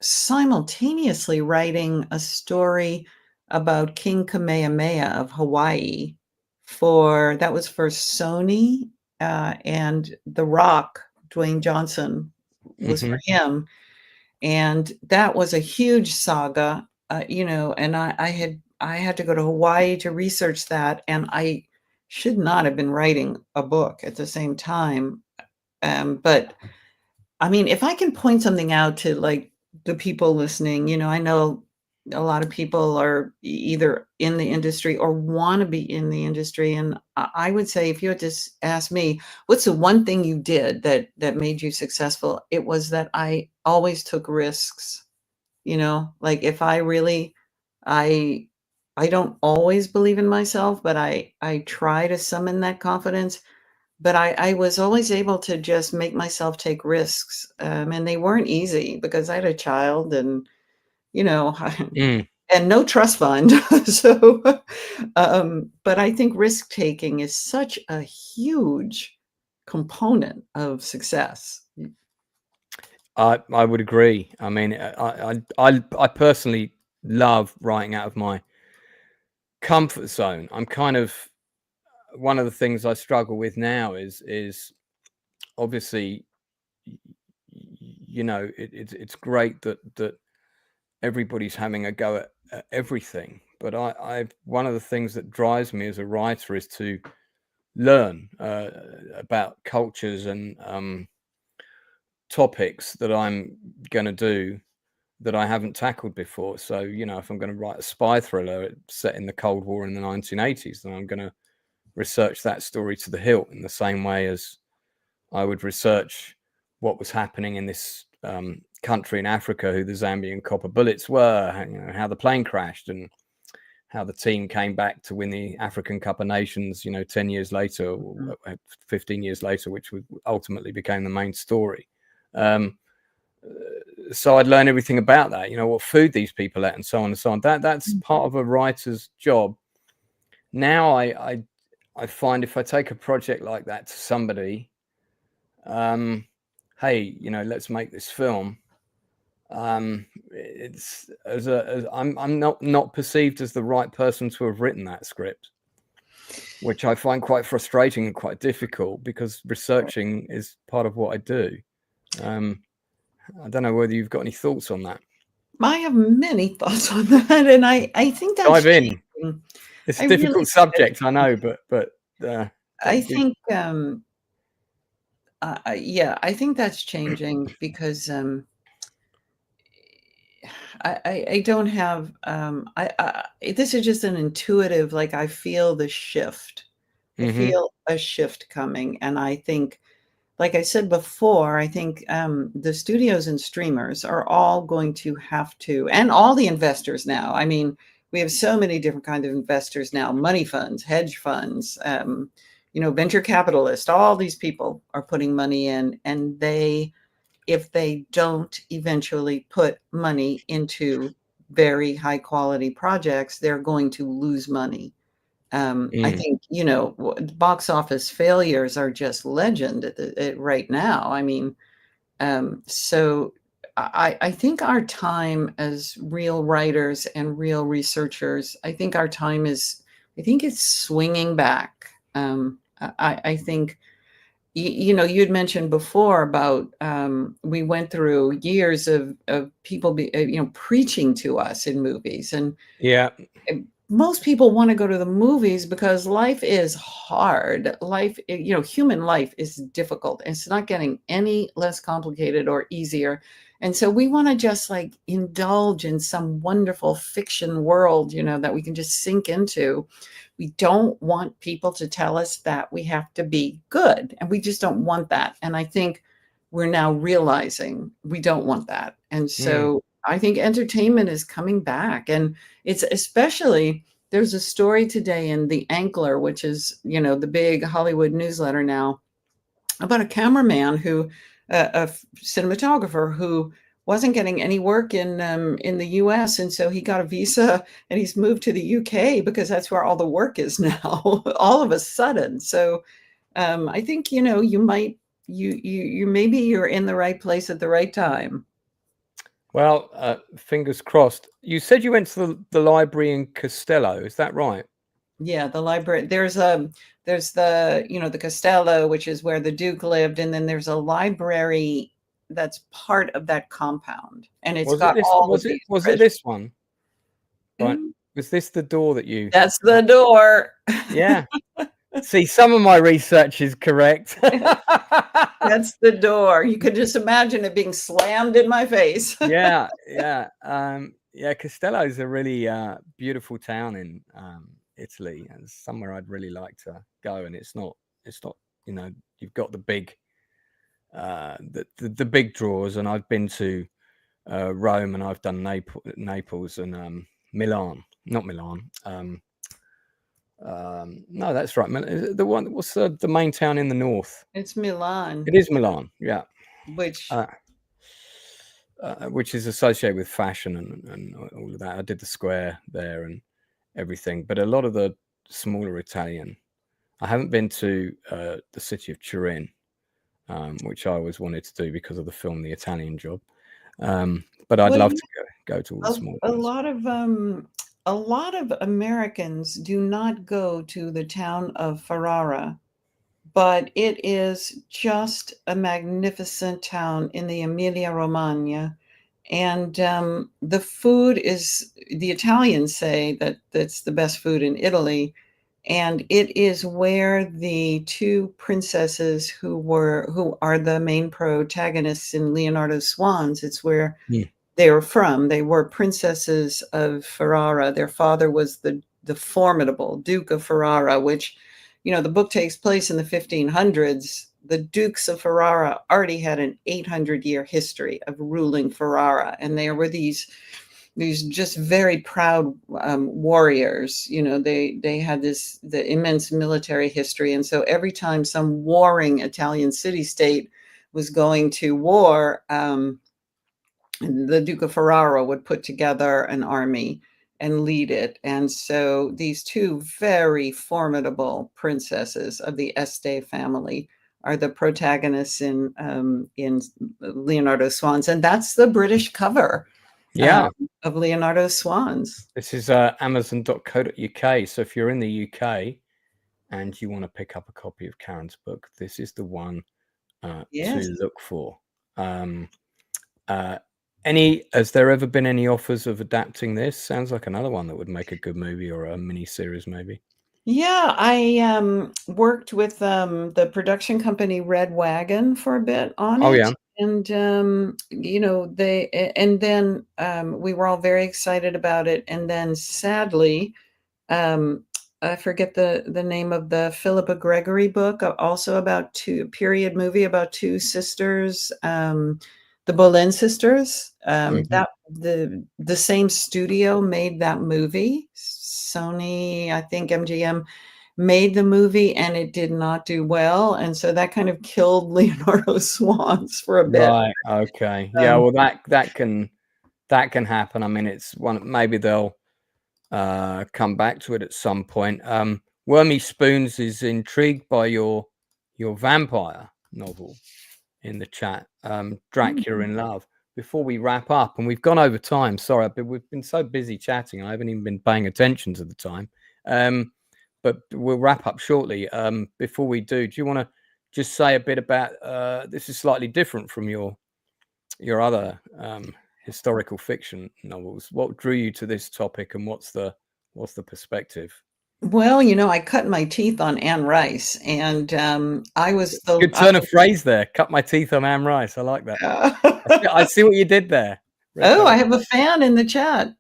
simultaneously writing a story about King Kamehameha of Hawaii that was for Sony, and The Rock, Dwayne Johnson, was for him. And that was a huge saga, and I had to go to Hawaii to research that. And I should not have been writing a book at the same time. But I mean, if I can point something out to like the people listening, I know a lot of people are either in the industry or want to be in the industry. And I would say, if you had to ask me, what's the one thing you did that made you successful? It was that I always took risks. Like if I really, I don't always believe in myself, but I try to summon that confidence. But I was always able to just make myself take risks. And they weren't easy because I had a child and, and no trust fund. So, but I think risk taking is such a huge component of success. I would agree. I mean, I personally love writing out of my comfort zone. I'm kind of, one of the things I struggle with now is obviously, it's great that everybody's having a go at everything, but I one of the things that drives me as a writer is to learn about cultures and topics that I'm going to do that I haven't tackled before. So, if I'm going to write a spy thriller set in the Cold War in the 1980s, then I'm going to research that story to the hilt in the same way as I would research what was happening in this country in Africa, who the Zambian copper bullets were, how the plane crashed, and how the team came back to win the African Cup of Nations, 10 years later, or 15 years later, which ultimately became the main story. So I'd learn everything about that, what food these people ate and so on and so on. That's part of a writer's job. Now I find if I take a project like that to somebody, hey, let's make this film. It's I'm not perceived as the right person to have written that script, which I find quite frustrating and quite difficult, because researching is part of what I do. I don't know whether you've got any thoughts on that. I have many thoughts on that, and I think that's dive in. It's a difficult subject, I know, but I think I think that's changing, because I don't have this is just an intuitive, like, I feel the shift. I feel a shift coming, and I think, like I said before, I think the studios and streamers are all going to have to, and all the investors now. I mean, we have so many different kinds of investors now: money funds, hedge funds, venture capitalists. All these people are putting money in, and if they don't eventually put money into very high quality projects, they're going to lose money. I think, box office failures are just legend right now. I mean, so I think our time as real writers and real researchers, I think it's swinging back. I think you know, you'd mentioned before about we went through years of people you know, preaching to us in movies, and Yeah. most people want to go to the movies because life is hard. Life, you know, human life is difficult. It's not getting any less complicated or easier. And so we want to just like indulge in some wonderful fiction world, you know, that we can just sink into. We don't want people to tell us that we have to be good, and we just don't want that. And I think we're now realizing we don't want that. And so I think entertainment is coming back, and it's especially, there's a story today in The Ankler, which is, you know, the big Hollywood newsletter now, about a cameraman who, a cinematographer who wasn't getting any work in the U.S., and so he got a visa and he's moved to the U.K. because that's where all the work is now, all of a sudden. So I think, you know, you might, you maybe you're in the right place at the right time. Well, fingers crossed. You said you went to the library in Costello. Is that right? Yeah, the library. There's the, you know, the Castello, which is where the Duke lived, and then there's a library that's part of that compound, and it's Was it got this? all of Was it? these Was it treasures. this one? Right. Was this the door that you? That's the door. Yeah. See, some of my research is correct. That's the door. You could just imagine it being slammed in my face. Yeah. Yeah. Costello is a really beautiful town in Italy, and somewhere I'd really like to go. And it's not. You know, you've got the big, the big draws, and I've been to Rome, and I've done Naples and Milan. Not Milan. No, that's right. The one. What's the main town in the north? It's Milan, It is Milan. Yeah. which Which is associated with fashion and all of that. I did the square there and everything, but a lot of the smaller Italian. I haven't been to the city of Turin, which I always wanted to do because of the film The Italian Job. But I'd love to go to all the small ones. A lot of Americans do not go to the town of Ferrara, but it is just a magnificent town in the Emilia-Romagna. And the food is, the Italians say that that's the best food in Italy. And it is where the two princesses who are the main protagonists in Leonardo's Swans, it's where they were from. They were princesses of Ferrara. Their father was the formidable Duke of Ferrara, which, you know, the book takes place in the 1500s. The Dukes of Ferrara already had an 800-year history of ruling Ferrara, and there were these just very proud warriors. You know, they had the immense military history, and so every time some warring Italian city-state was going to war, the Duke of Ferrara would put together an army and lead it. And so these two very formidable princesses of the Este family are the protagonists in Leonardo's Swans, and that's the British cover. Of Leonardo's Swans. This is amazon.co.uk. So if you're in the UK and you want to pick up a copy of Karen's book, this is the one to look for. Has there ever been any offers of adapting this? Sounds like another one that would make a good movie or a mini series, maybe. Yeah, I worked with the production company Red Wagon for a bit on it. Oh yeah. And you know, then we were all very excited about it. And then sadly, I forget the name of the Philippa Gregory book, also about period movie about two sisters, the Boleyn sisters. That the same studio made that movie. Sony, I think MGM made the movie, and it did not do well, and so that kind of killed Leonardo's Swans for a bit. Right. Okay. Yeah. Well, that can happen. I mean, it's one. Maybe they'll come back to it at some point. Wormy Spoons is intrigued by your vampire novel in the chat. Dracula in Love. Before we wrap up, and we've gone over time. Sorry, but we've been so busy chatting. I haven't even been paying attention to the time. But we'll wrap up shortly. Before we do you want to just say a bit about this is slightly different from your other historical fiction novels. What drew you to this topic, and what's the perspective? Well, I cut my teeth on Anne Rice, and I was good turn of phrase there. Cut my teeth on Anne Rice. I like that. I see what you did there. I have a fan in the chat.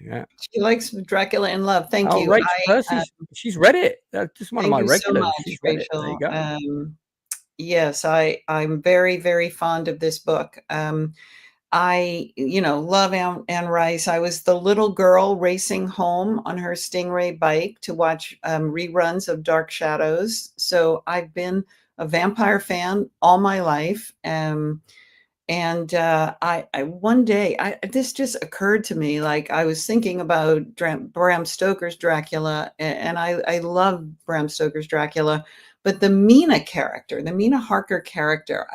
Yeah, she likes Dracula in Love. Thank you. Rachel Percy, she's read it. That's just one of my regulars. So much, she's Rachel. read it. There you go. Yes, I'm very, very fond of this book. I, love Anne Rice. I was the little girl racing home on her Stingray bike to watch reruns of Dark Shadows. So I've been a vampire fan all my life. I one day, this just occurred to me, like I was thinking about Bram Stoker's Dracula, and I love Bram Stoker's Dracula. But the Mina character, the Mina Harker character,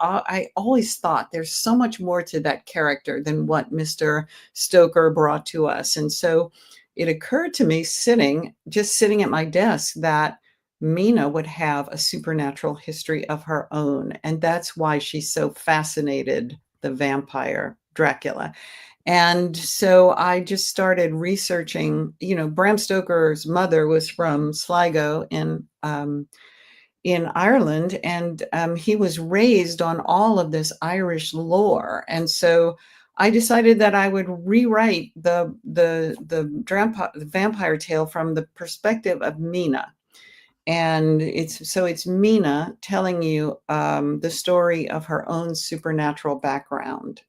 I always thought there's so much more to that character than what Mr. Stoker brought to us. And so it occurred to me sitting at my desk that Mina would have a supernatural history of her own. And that's why she so fascinated the vampire Dracula. And so I just started researching. Bram Stoker's mother was from Sligo in Ireland, and he was raised on all of this Irish lore. And so I decided that I would rewrite the vampire tale from the perspective of Mina. And it's Mina telling you the story of her own supernatural background.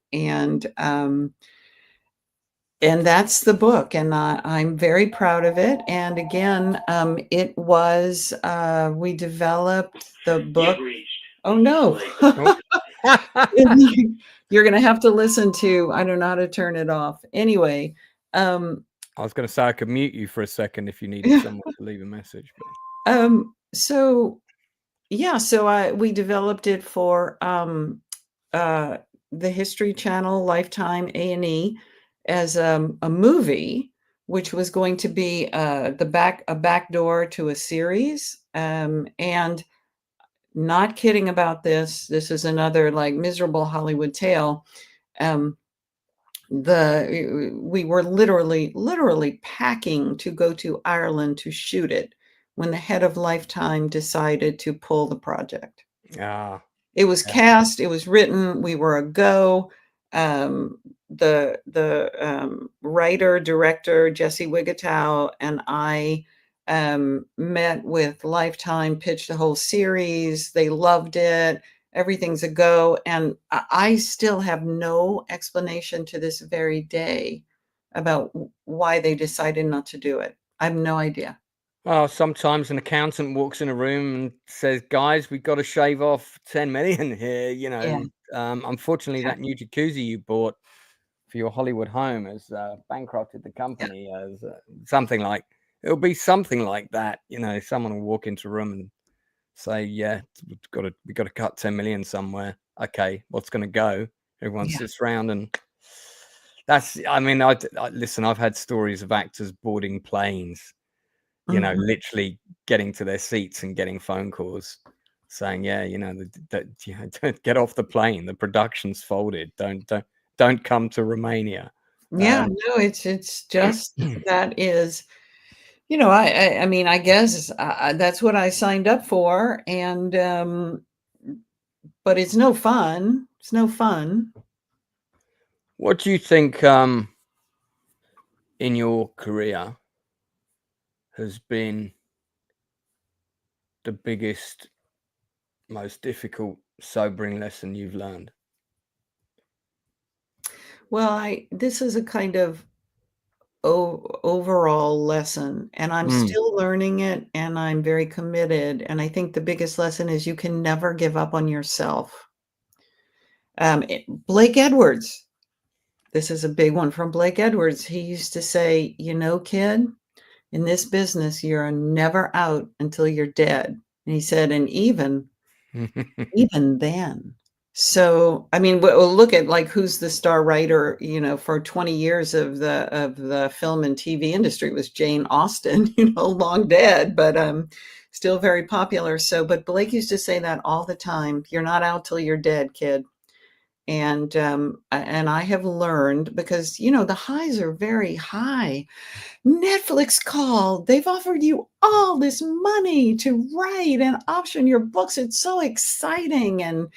And that's the book, and I'm very proud of it. And again, it was, we developed the book. Oh, no. You're going to have to listen to, I don't know how to turn it off. Anyway. I was going to say I could mute you for a second if you needed someone to leave a message. But. We developed it for the History Channel, Lifetime, A&E, as a movie, which was going to be a backdoor to a series. And not kidding about this is another like miserable Hollywood tale. We were literally packing to go to Ireland to shoot it when the head of Lifetime decided to pull the project. It was cast, it was written, we were a go. The writer, director, Jesse Wigatow, and I met with Lifetime, pitched the whole series. They loved it. Everything's a go. And I still have no explanation to this very day about why they decided not to do it. I have no idea. Well, sometimes an accountant walks in a room and says, guys, we've got to shave off 10 million here. Yeah. Unfortunately, that new jacuzzi you bought for your Hollywood home has bankrupted the company. As it'll be something like that. Someone will walk into a room and say, yeah, we've got to cut 10 million somewhere. Okay, what's going to go? Everyone sits around, and that's, listen, I've had stories of actors boarding planes, literally getting to their seats and getting phone calls saying, don't get off the plane. The production's folded. Don't come to Romania. No, it's just that is, I guess that's what I signed up for, and but it's no fun. It's no fun. What do you think in your career has been the biggest, most difficult, sobering lesson you've learned? Well, this is a kind of overall lesson, and I'm still learning it, and I'm very committed. And I think the biggest lesson is you can never give up on yourself. Blake Edwards, this is a big one from Blake Edwards. He used to say, kid, in this business, you're never out until you're dead. And he said, and even then. So, we'll look at like who's the star writer, for 20 years of the film and TV industry was Jane Austen, long dead. But still very popular. So, but Blake used to say that all the time. You're not out till you're dead, kid. And I have learned, because, you know, the highs are very high. Netflix called. They've offered you all this money to write and option your books. It's so exciting. And,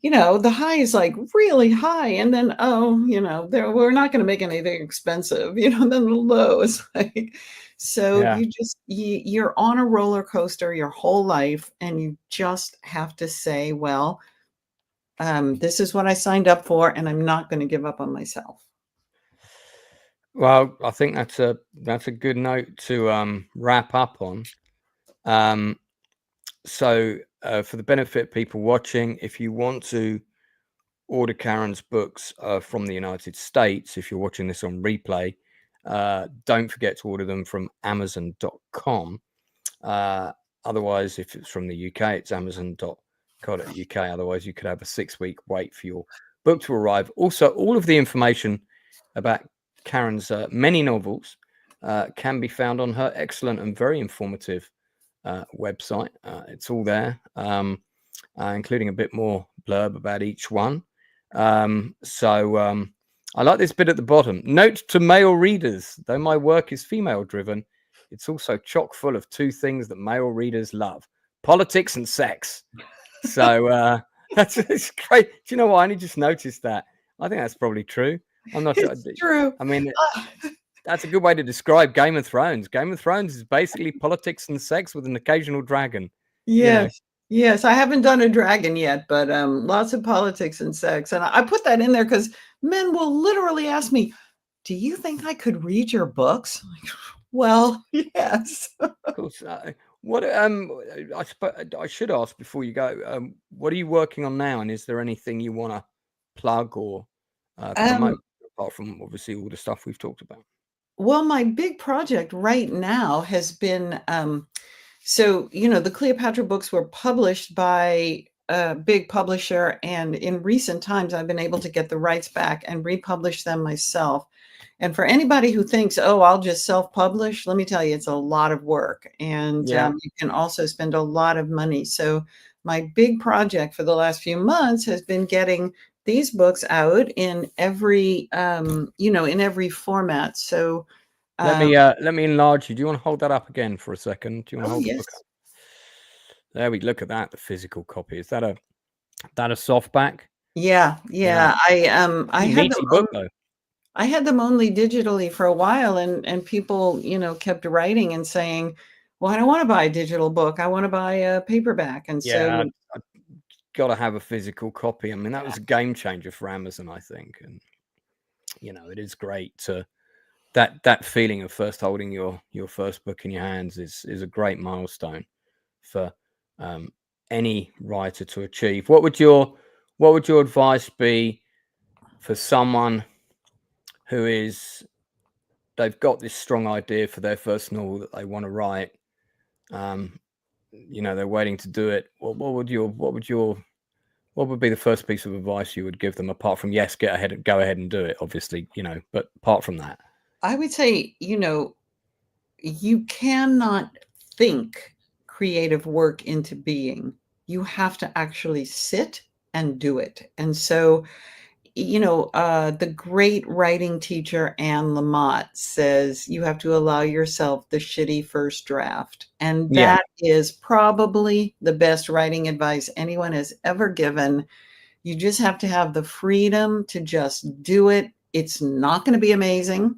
you know, the high is like really high. And then, oh, you know, we're not going to make anything expensive. You know, then the low is like, so Yeah. you're on a roller coaster your whole life. And you just have to say, well, this is what I signed up for, and I'm not going to give up on myself. Well, I think that's a good note to wrap up on. So for the benefit of people watching, if you want to order Karen's books from the United States, if you're watching this on replay, don't forget to order them from Amazon.com. Otherwise, if it's from the UK, it's Amazon.co.uk. Otherwise, you could have a 6-week wait for your book to arrive. Also, all of the information about Karen's many novels can be found on her excellent and very informative website. It's all there, including a bit more blurb about each one. I like this bit at the bottom. Note to male readers: though my work is female driven, it's also chock full of two things that male readers love: politics and sex. So it's great. Do you know what? I only just noticed that. I think that's probably true. I'm not sure. It's true. I mean, that's a good way to describe Game of Thrones. Game of Thrones is basically politics and sex with an occasional dragon. Yes. Yes, I haven't done a dragon yet, but lots of politics and sex. And I put that in there because men will literally ask me, do you think I could read your books? Like, well, yes. Of course. What I should ask before you go, what are you working on now? And is there anything you want to plug or promote, apart from obviously all the stuff we've talked about? Well, my big project right now has been, so, you know, the Cleopatra books were published by a big publisher, and in recent times, I've been able to get the rights back and republish them myself. And for anybody who thinks, oh, I'll just self-publish, let me tell you, it's a lot of work, and you can also spend a lot of money. So my big project for the last few months has been getting these books out in every, you know, in every format. So let me enlarge you. Do you want to hold that up again for a second? Do you want to hold the book up? There we look at that. The physical copy. Is that a softback? Yeah. I had meaty book though. I had them only digitally for a while, and people, you know, kept writing and saying, well, I don't want to buy a digital book. I want to buy a paperback. And so I got to have a physical copy. I mean, that was a game changer for Amazon, I think. And, you know, it is great to that feeling of first holding your first book in your hands is a great milestone for any writer to achieve. What would your advice be for someone who they've got this strong idea for their first novel that they want to write? You know, they're waiting to do it. What would be the first piece of advice you would give them, apart from, yes, go ahead and do it, obviously, you know, but apart from that? I would say, you know, you cannot think creative work into being. You have to actually sit and do it. And so, you know, the great writing teacher Anne Lamott says you have to allow yourself the shitty first draft. And that is probably the best writing advice anyone has ever given. You just have to have the freedom to just do it. It's not going to be amazing.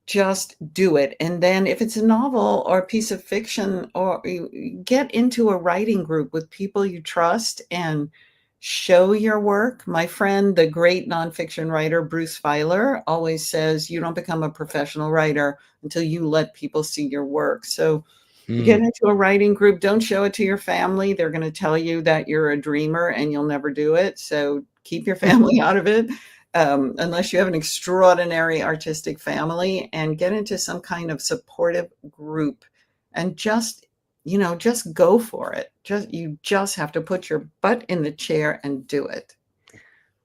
Just do it. And then if it's a novel or a piece of fiction, or you get into a writing group with people you trust and show your work. My friend, the great nonfiction writer, Bruce Feiler, always says, you don't become a professional writer until you let people see your work. So you get into a writing group, don't show it to your family. They're going to tell you that you're a dreamer and you'll never do it. So keep your family out of it. Unless you have an extraordinary artistic family, and get into some kind of supportive group, and just, you know, just go for it. You just have to put your butt in the chair and do it.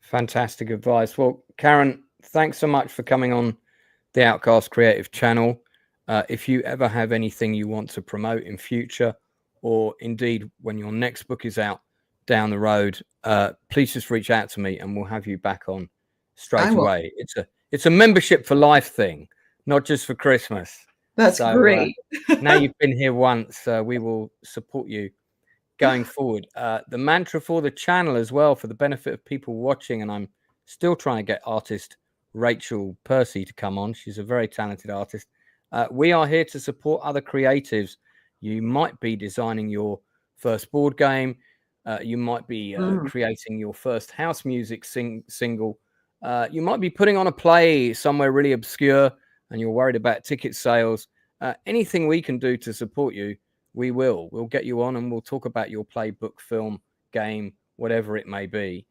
Fantastic advice. Well, Karen, thanks so much for coming on the Outcast Creative channel. If you ever have anything you want to promote in future, or indeed when your next book is out down the road, please just reach out to me and we'll have you back on straight away. It's a membership for life thing, not just for Christmas. That's great. Now you've been here once, we will support you going forward. The mantra for the channel as well, for the benefit of people watching, and I'm still trying to get artist Rachel Percy to come on. She's a very talented artist. We are here to support other creatives. You might be designing your first board game. You might be creating your first house music single. You might be putting on a play somewhere really obscure and you're worried about ticket sales. Anything we can do to support you, we will. We'll get you on and we'll talk about your play, book, film, game, whatever it may be.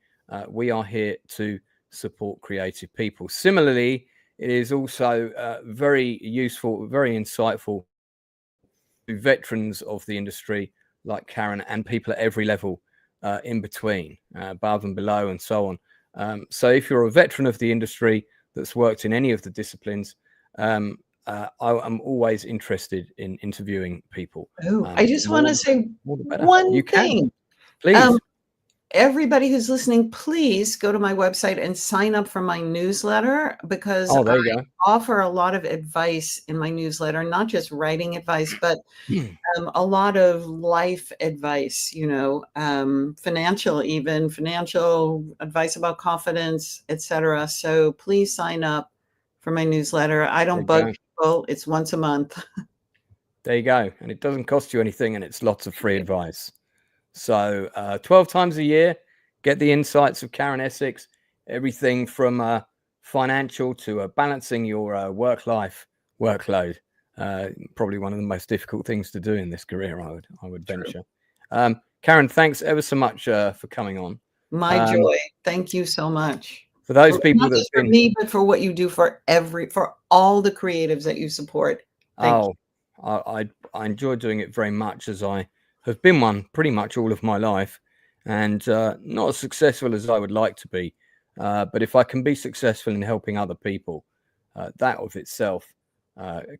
We are here to support creative people. Similarly, it is also very useful, very insightful to veterans of the industry like Karen and people at every level in between, above and below and so on. So if you're a veteran of the industry that's worked in any of the disciplines, I'm always interested in interviewing people. I just want to say one thing. Please. Everybody who's listening, please go to my website and sign up for my newsletter, because there you go. offer a lot of advice in my newsletter, not just writing advice, but a lot of life advice, financial advice about confidence, etc. So please sign up for my newsletter. I don't bug people. It's once a month. There you go. And it doesn't cost you anything, and it's lots of free advice. So 12 times a year, get the insights of Karen Essex, everything from financial to balancing your work-life workload. Probably one of the most difficult things to do in this career, I would venture. Karen, thanks ever so much for coming on. My joy. Thank you so much. For those people not just for me, but for what you do for all the creatives that you support. Thank you. I enjoy doing it very much, as I have been one pretty much all of my life, and not as successful as I would like to be. But if I can be successful in helping other people, that of itself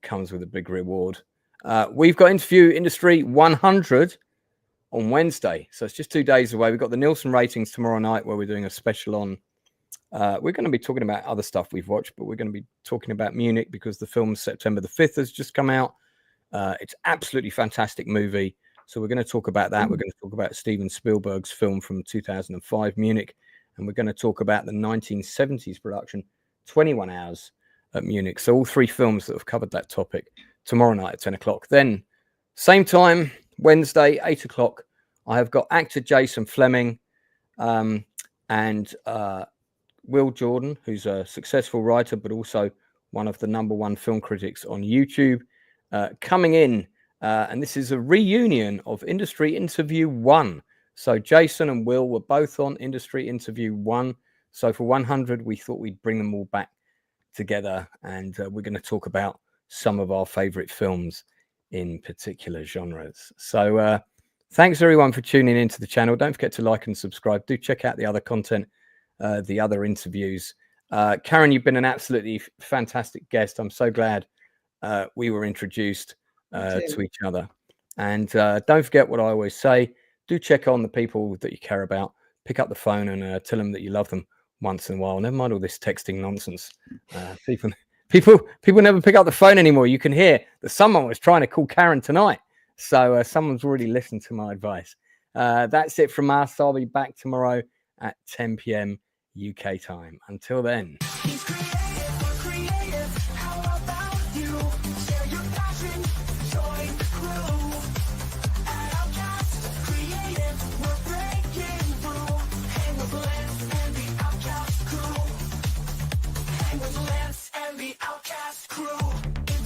comes with a big reward. We've got Interview Industry 100 on Wednesday, so it's just 2 days away. We've got the Nielsen ratings tomorrow night, where we're doing a special on. We're going to be talking about other stuff we've watched, but we're going to be talking about Munich because the film September the 5th has just come out. It's absolutely fantastic movie. So we're going to talk about that. We're going to talk about Steven Spielberg's film from 2005, Munich. And we're going to talk about the 1970s production, 21 Hours at Munich. So all three films that have covered that topic tomorrow night at 10 o'clock. Then, same time, Wednesday, 8 o'clock, I have got actor Jason Fleming and Will Jordan, who's a successful writer, but also one of the #1 film critics on YouTube, coming in. And this is a reunion of Industry Interview 1. So Jason and Will were both on Industry Interview 1. So for 100, we thought we'd bring them all back together. And we're going to talk about some of our favorite films in particular genres. So thanks, everyone, for tuning into the channel. Don't forget to like and subscribe. Do check out the other content, the other interviews. Karen, you've been an absolutely fantastic guest. I'm so glad we were introduced to each other. And don't forget what I always say, do check on the people that you care about, pick up the phone and tell them that you love them once in a while. Never mind all this texting nonsense. People never pick up the phone anymore. You can hear that someone was trying to call Karen tonight, so someone's already listened to my advice. That's it from us. I'll be back tomorrow at 10 p.m. UK time. Until then.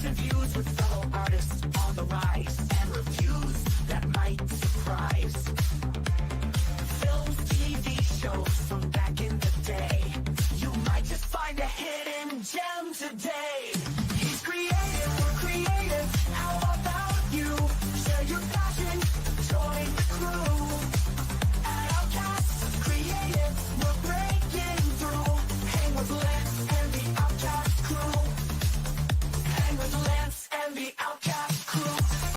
Interviews with fellow artists on the rise, and reviews that might surprise. Films, TV shows from back in the day. You might just find a hidden gem today.